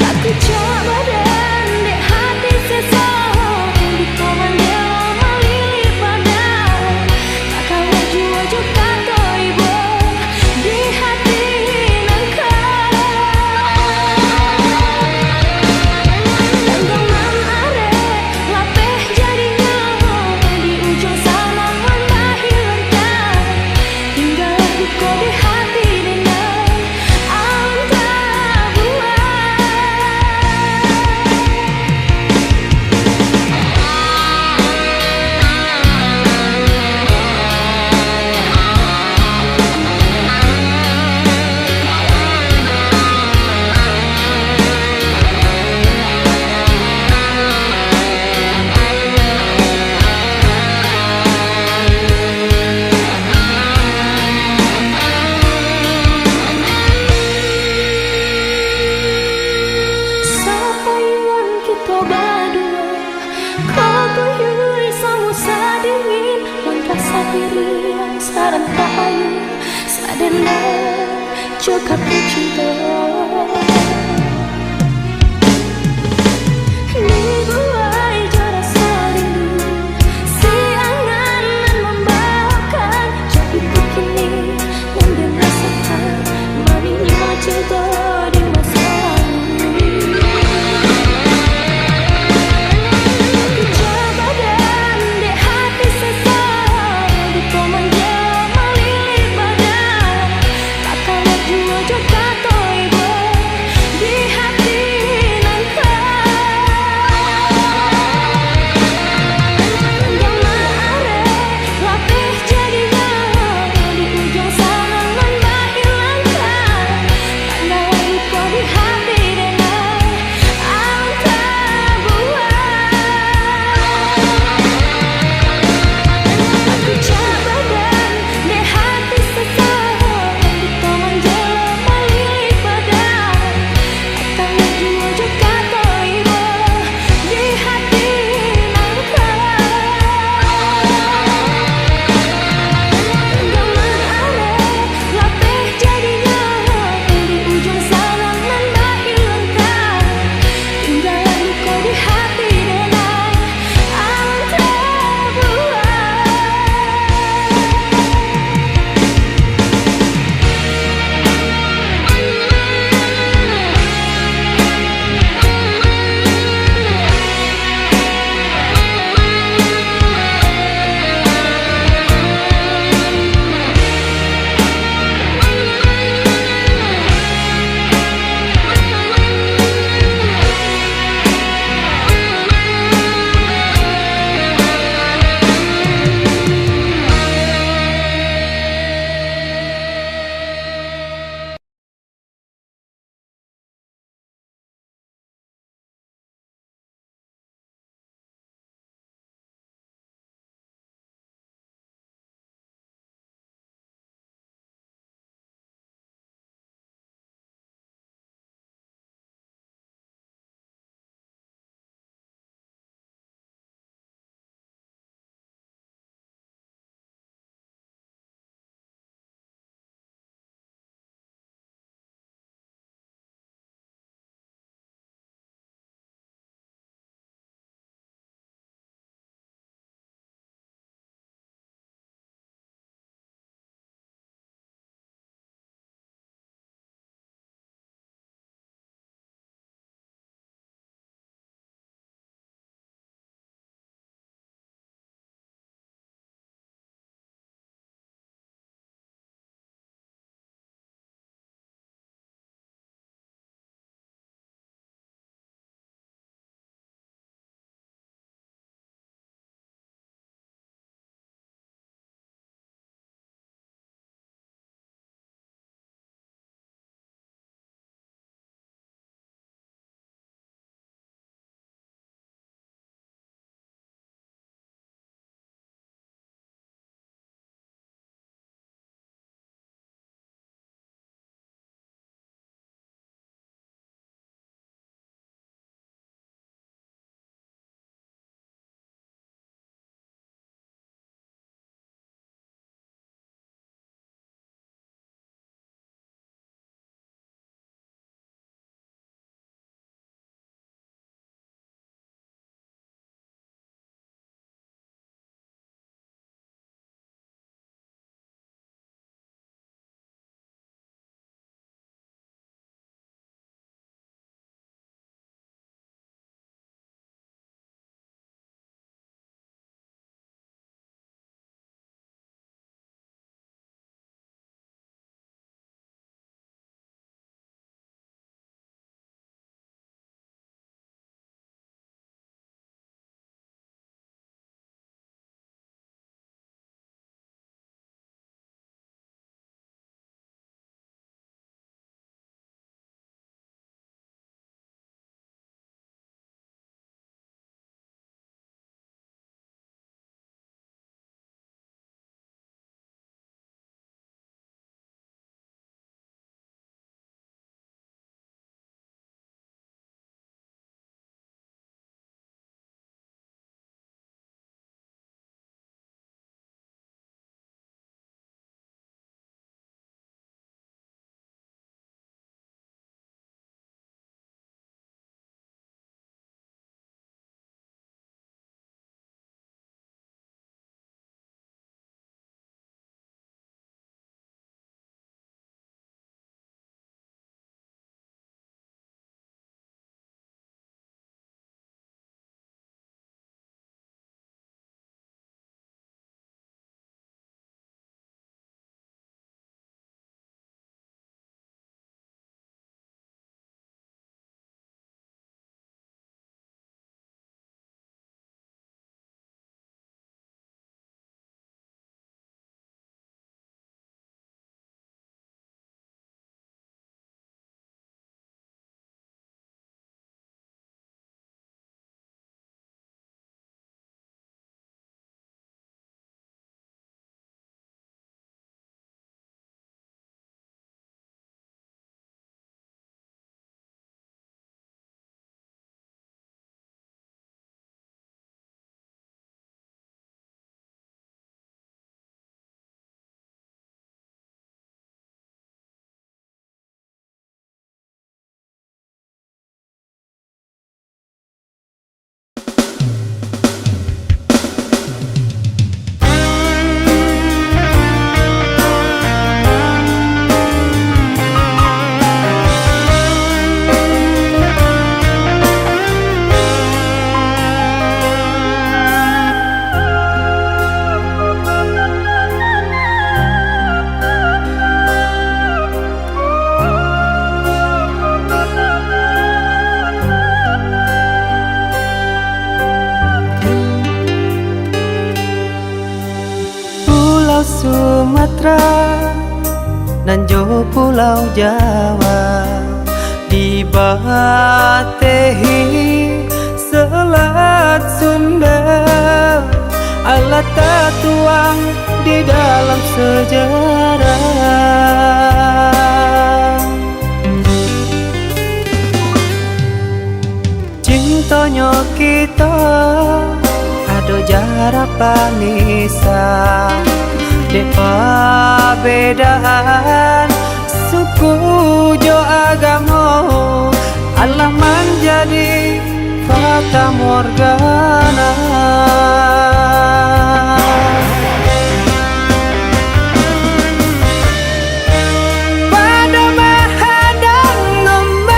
Aku coba dan di hati seseorang di komando melili pada takkan laju kata ibu di hati nangka. Tenggelam arek lapeh jadinya di ujung sana mendahilankan tinggal duka di hati dengan angka buah. Sapayuan kita berdua, kau tuyul samusa dingin, langkah sendirian sarang kayu, sadena cokap cinta. Dibuai jarak serindu, si angan membawakan jadiku kini yang dirasakan manisnya cinta di masa lalu. Coba dan di hati seseorang di komando melili pada takkan laju kata ibu Pulau Sumatera dan jo Pulau Jawa, dibatehi Selat Sunda, alat tertuang di dalam sejarah. Cintonyo kita ado jarak panisa, depa bedaan suku jo agamo, Allah menjadi fata morgana. Pada menghadang ngembang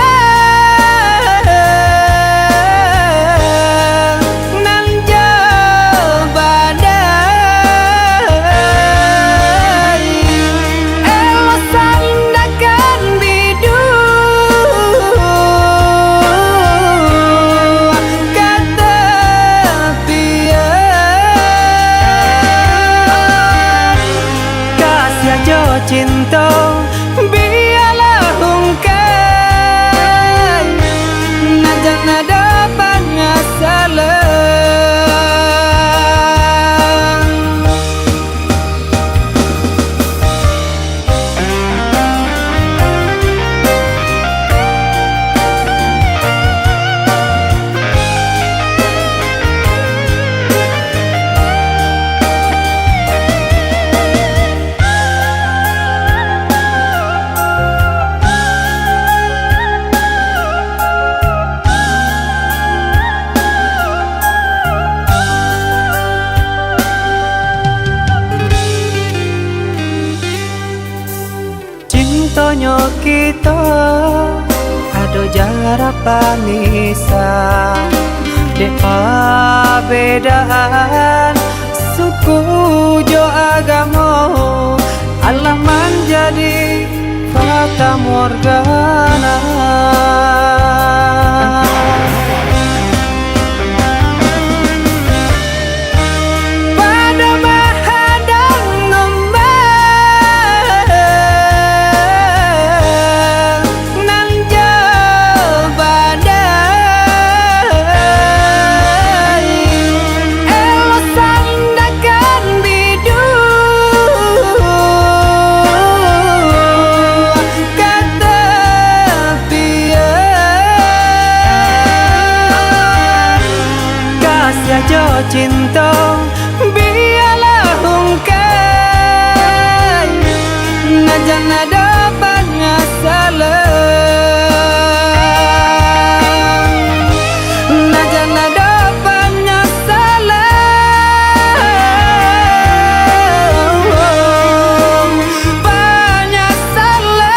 nan jauh badai, elo sandakan bidu kata pian, kasih aja cinta biarlah hungkai, najan ada banyak salah. Cintonyo kita ado jarak panisa, depa bedaan suku jo agamo, Allah menjadi fata morgana. Pada menghadang ngembang nan jauh badai, elo sandakan bidu kata pian, kasih aja cinta biarlah hungkai, najan ada banyak salah, najan ada banyak salah, banyak salah,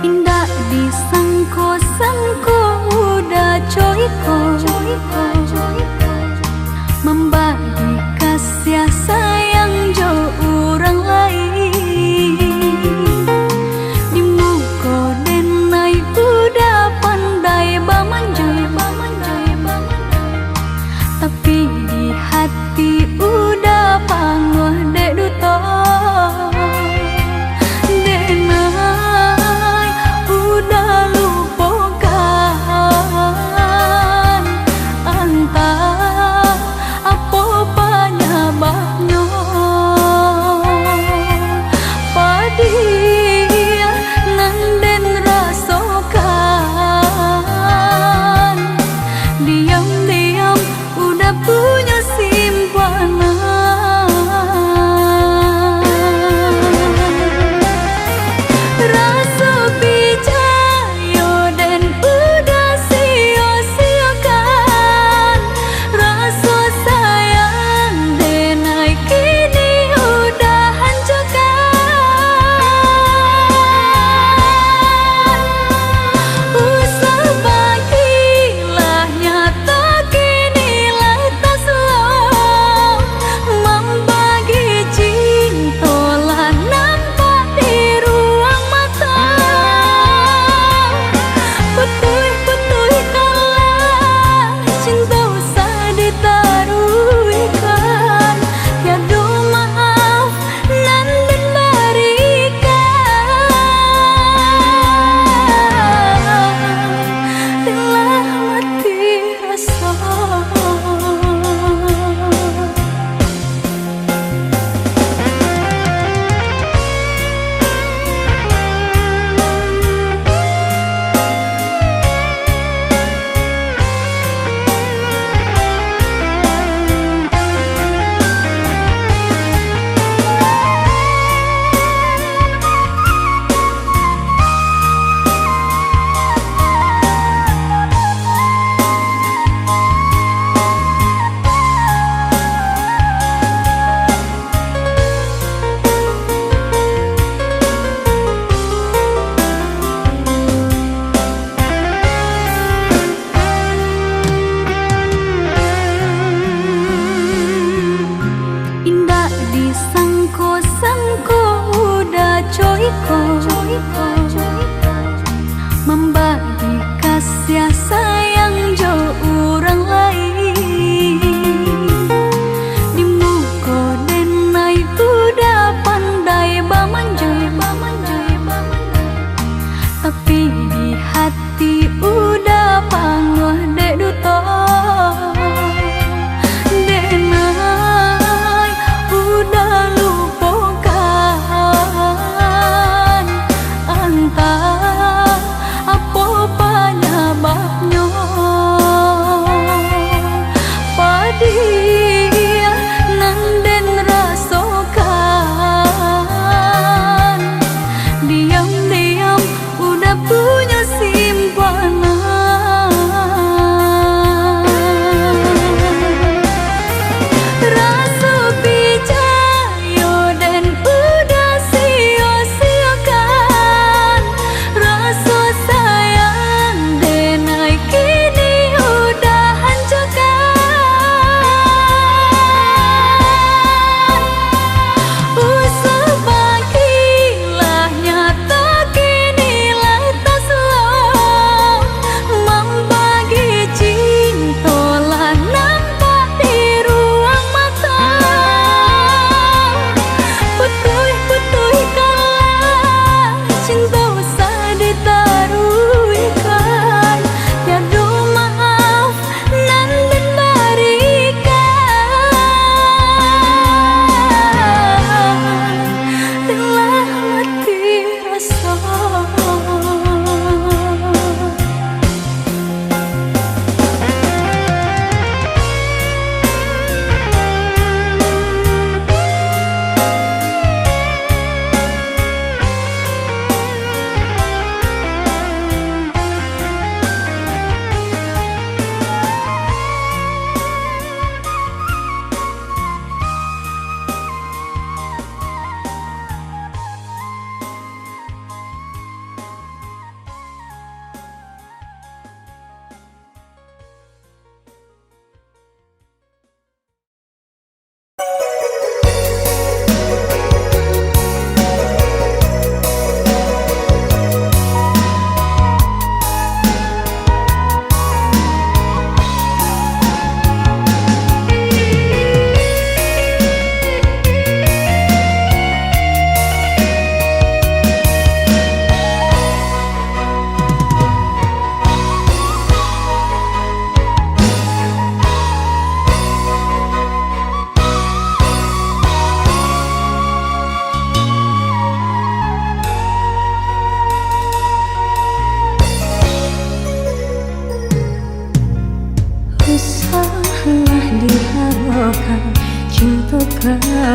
Indah disangko-sangko udah coiko, membagi kasih sayang jo orang lain. Di muka denai udah pandai bamanjai, tapi di hati udah pangoh dek duto. Denai udah lupakan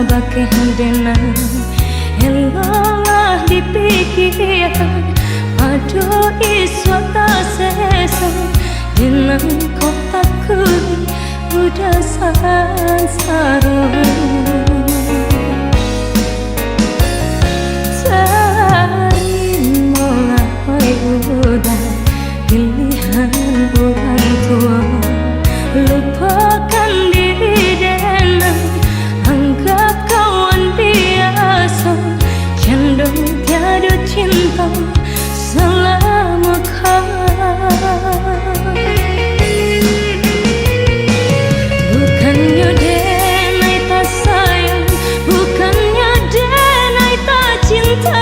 bake handena elolah dipikirkan aduh isu tak sesa dengan kotaku udah sansaro terimalah oi udah pilihan orang tua lupakan diri dan anggap kawan biasa cenderung tiada cinta selama kau bukannya denai tak sayang bukannya denai tak cinta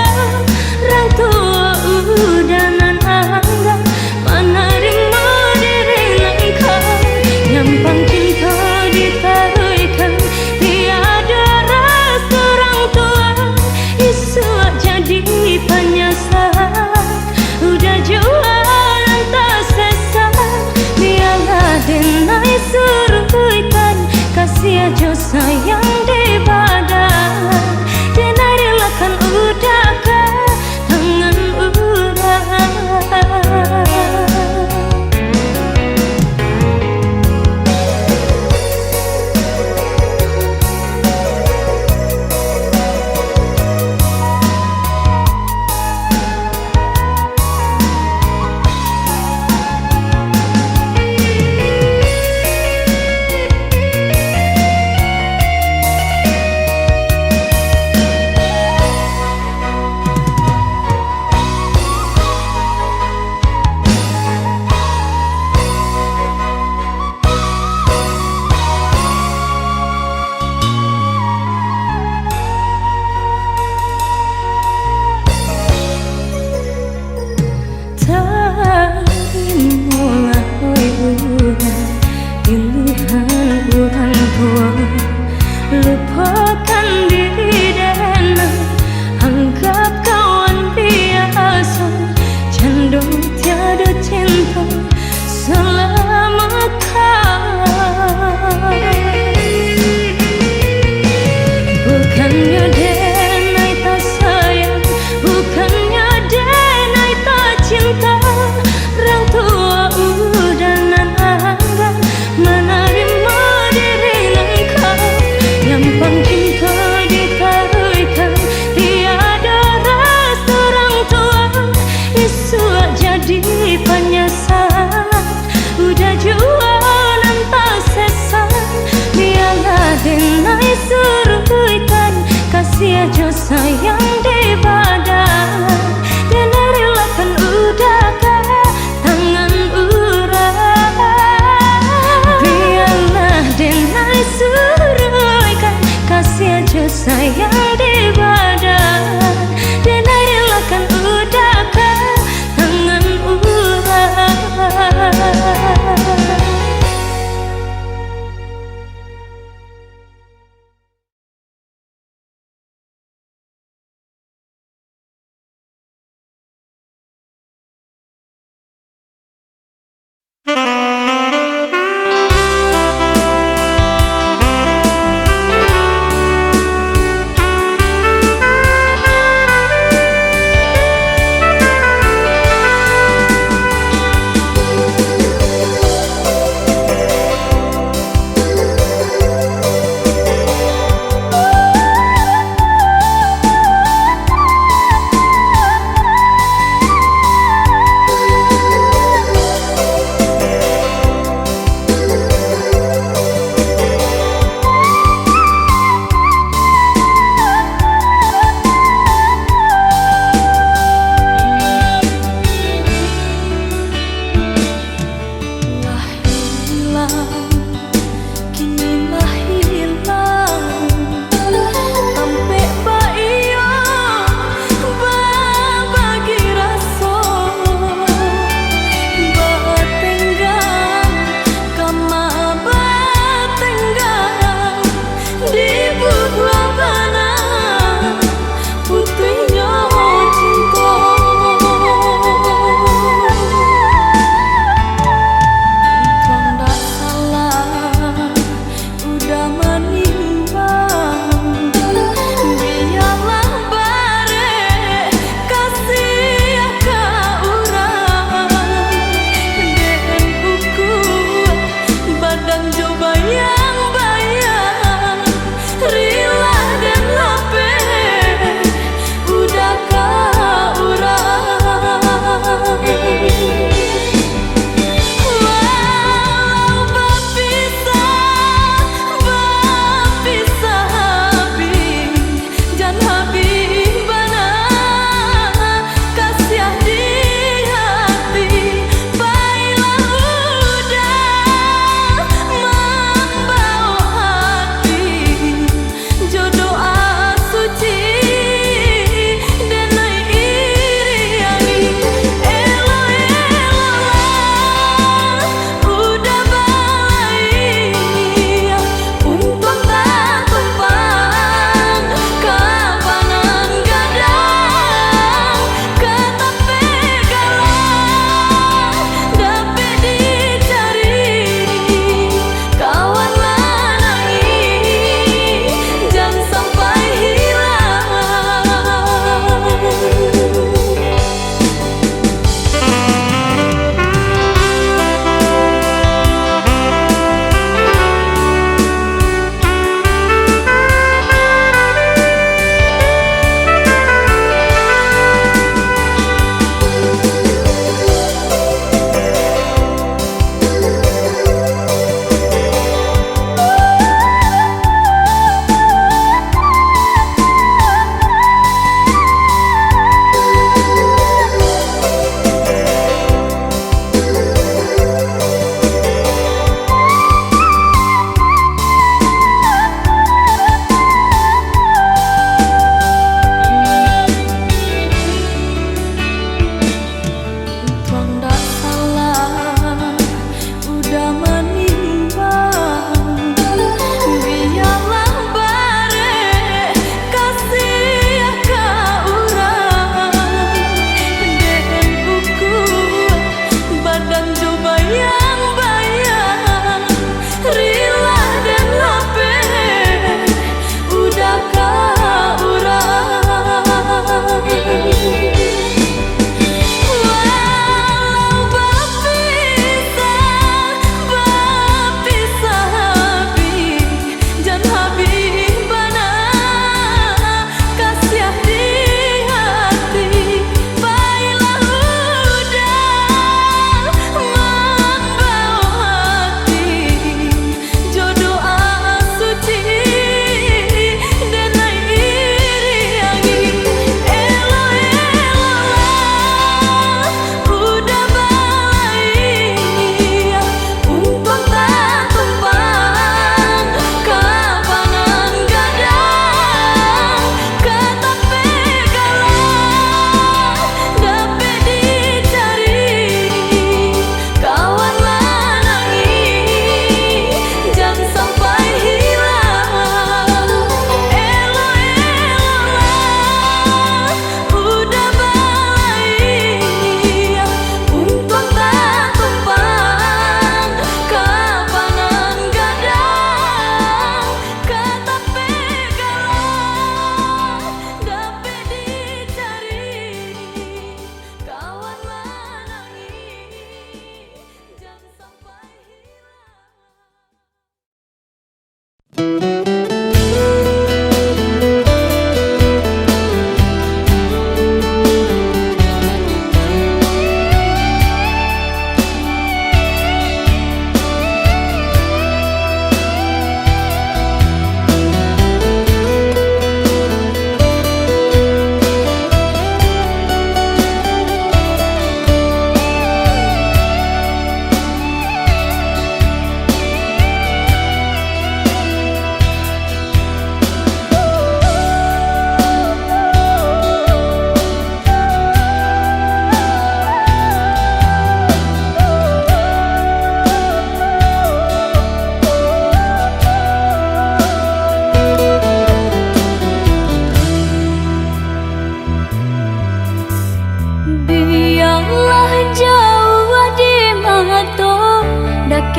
orang tua udanan anggap menerima diri engkau nyampang cinta ditaruhkan tiada rasa orang tua isu jadi penyesal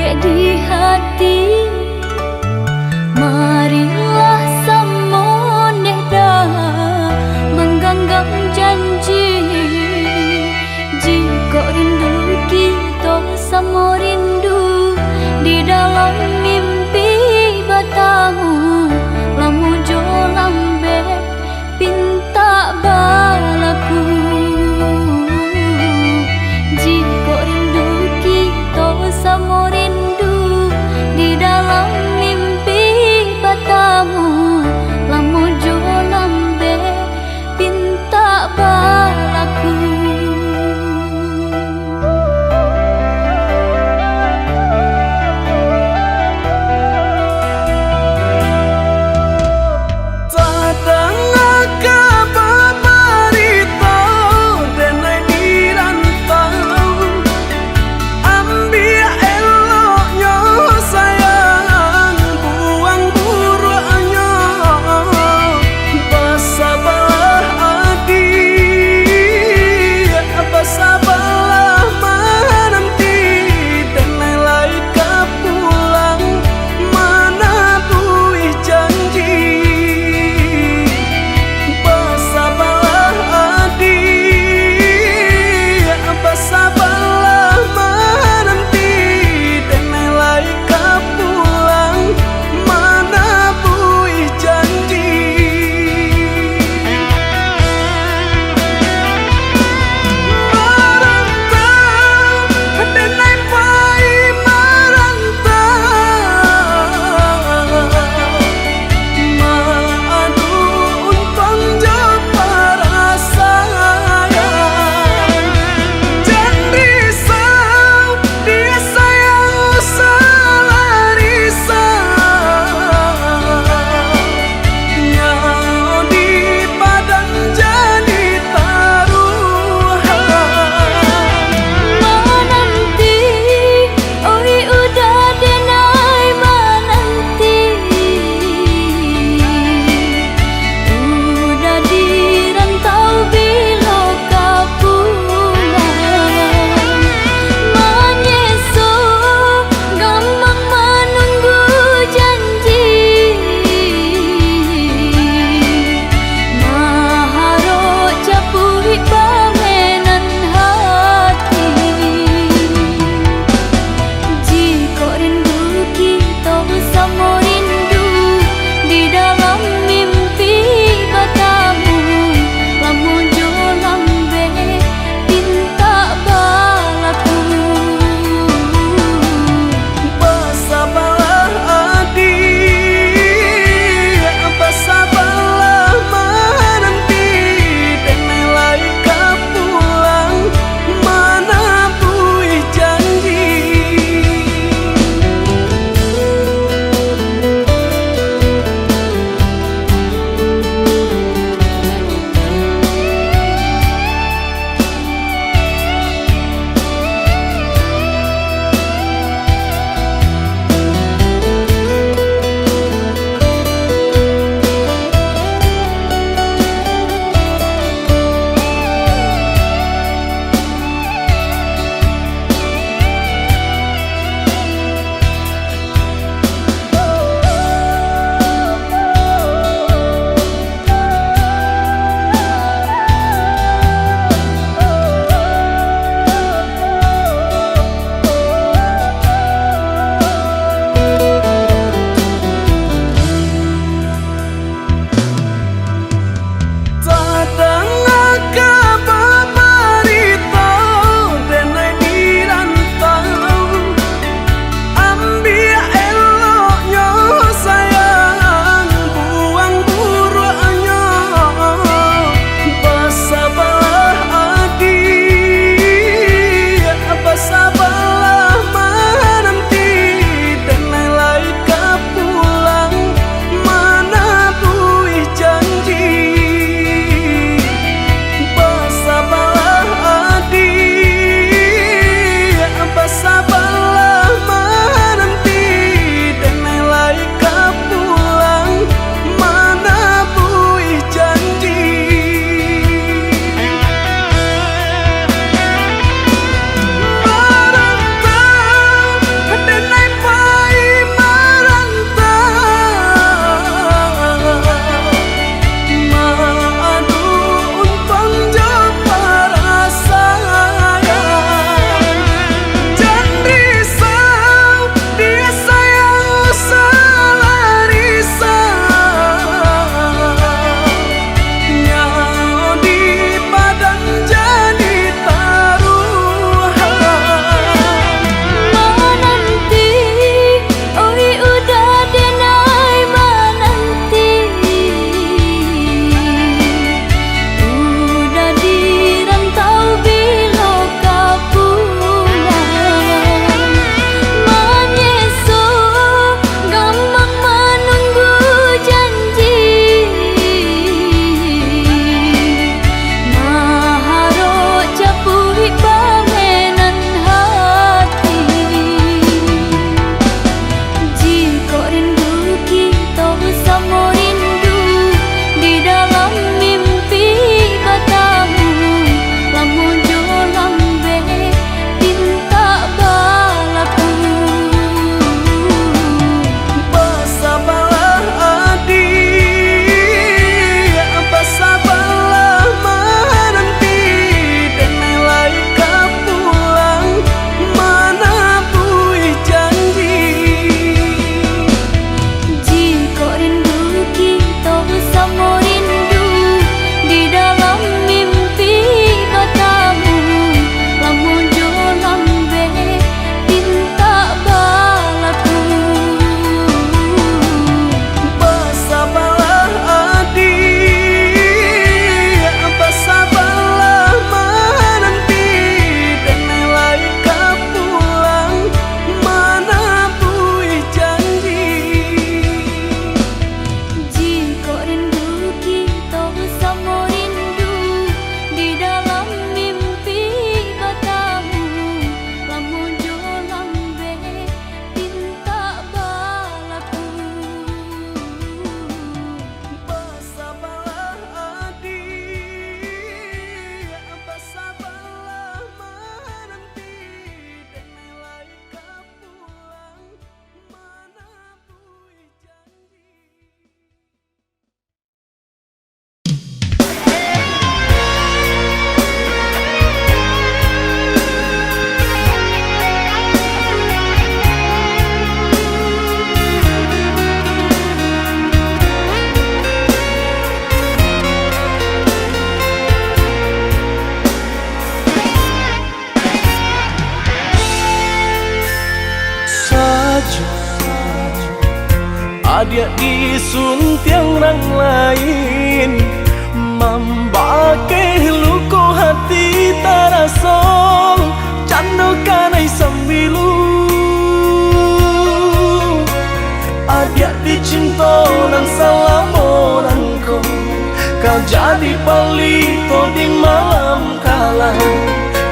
dek di hati. Marilah samone dah menggenggam janji. Jika rindu kita sama rindu di dalam mimpi batamu, lamu jo lambe pinta balaku. Jika rindu kita sama rindu di dalam Adia disuntiang orang lain, membake luko hati tarasong, cando kanai sambilu. Adia dicinta nang salamonanko, kau jadi palito di malam kala.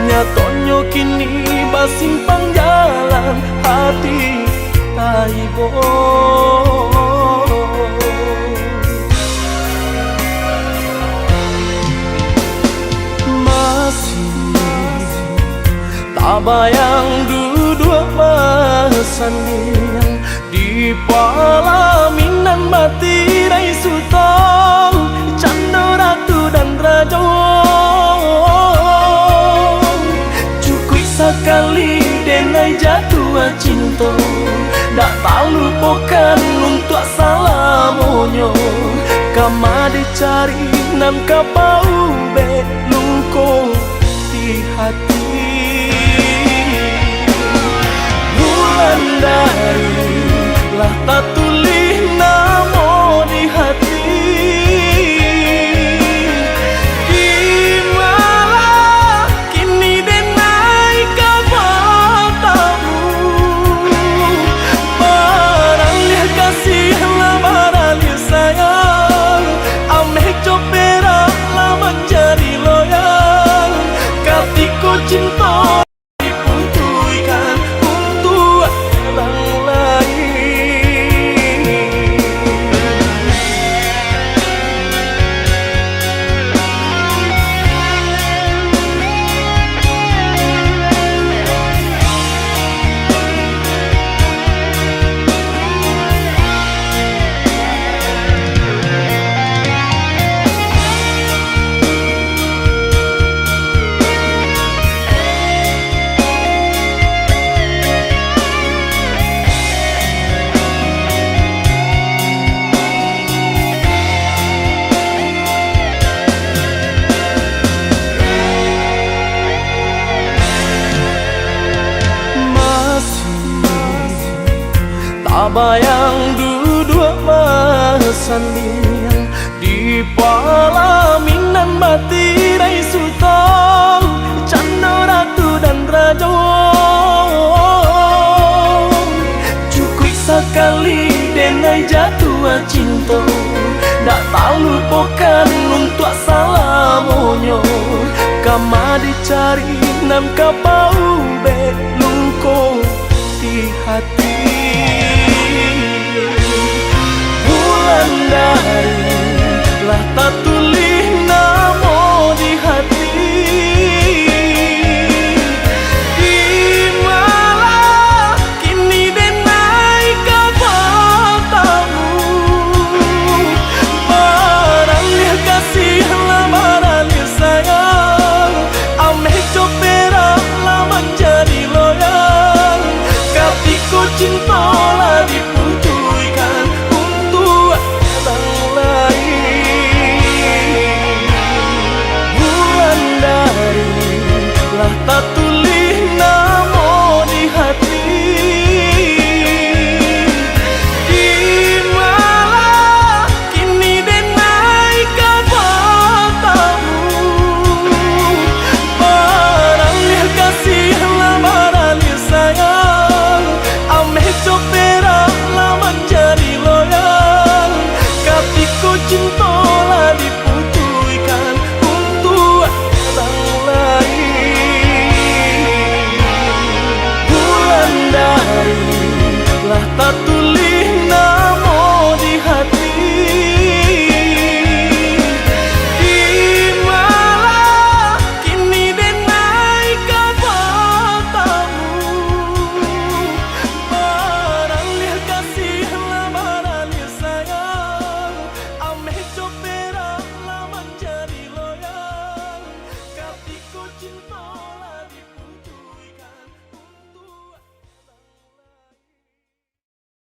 Nyatonyo kini basimpang jalan hati taibo. Masih tak bayang duduk bersanding di palaminan mati rai sutong, cando ratu dan raja. Cukui sekali denai jatuh cinta, dak tak lupakan untuk salamonyo. Kama dicari nan kapau be luko di hati. Bulan dari lah tak tulis namo di hati. Di malam kini denai kabatamu, barangnya kasih lah barangnya sayang, ameh copera lah menjadi loyal. Katiku cinta dipuntuikan untuk orang lain. Tak bayang duduk bersanding di palaminan mati rai sutong, cando ratu dan raja. Cukui sekali denai jatuh cinta, dak tak lupakan untuk salamonyo. Kama dicari nan kapau be luko di hati. Bulan dari lah tak tulis namo di hati. Di malam kini denai kabatamu, barangnya kasih lah barangnya sayang, ameh copera lah menjadi loyal. Katiku cinta lah dipuntuikan untuk orang lain. Bulan dari lah tak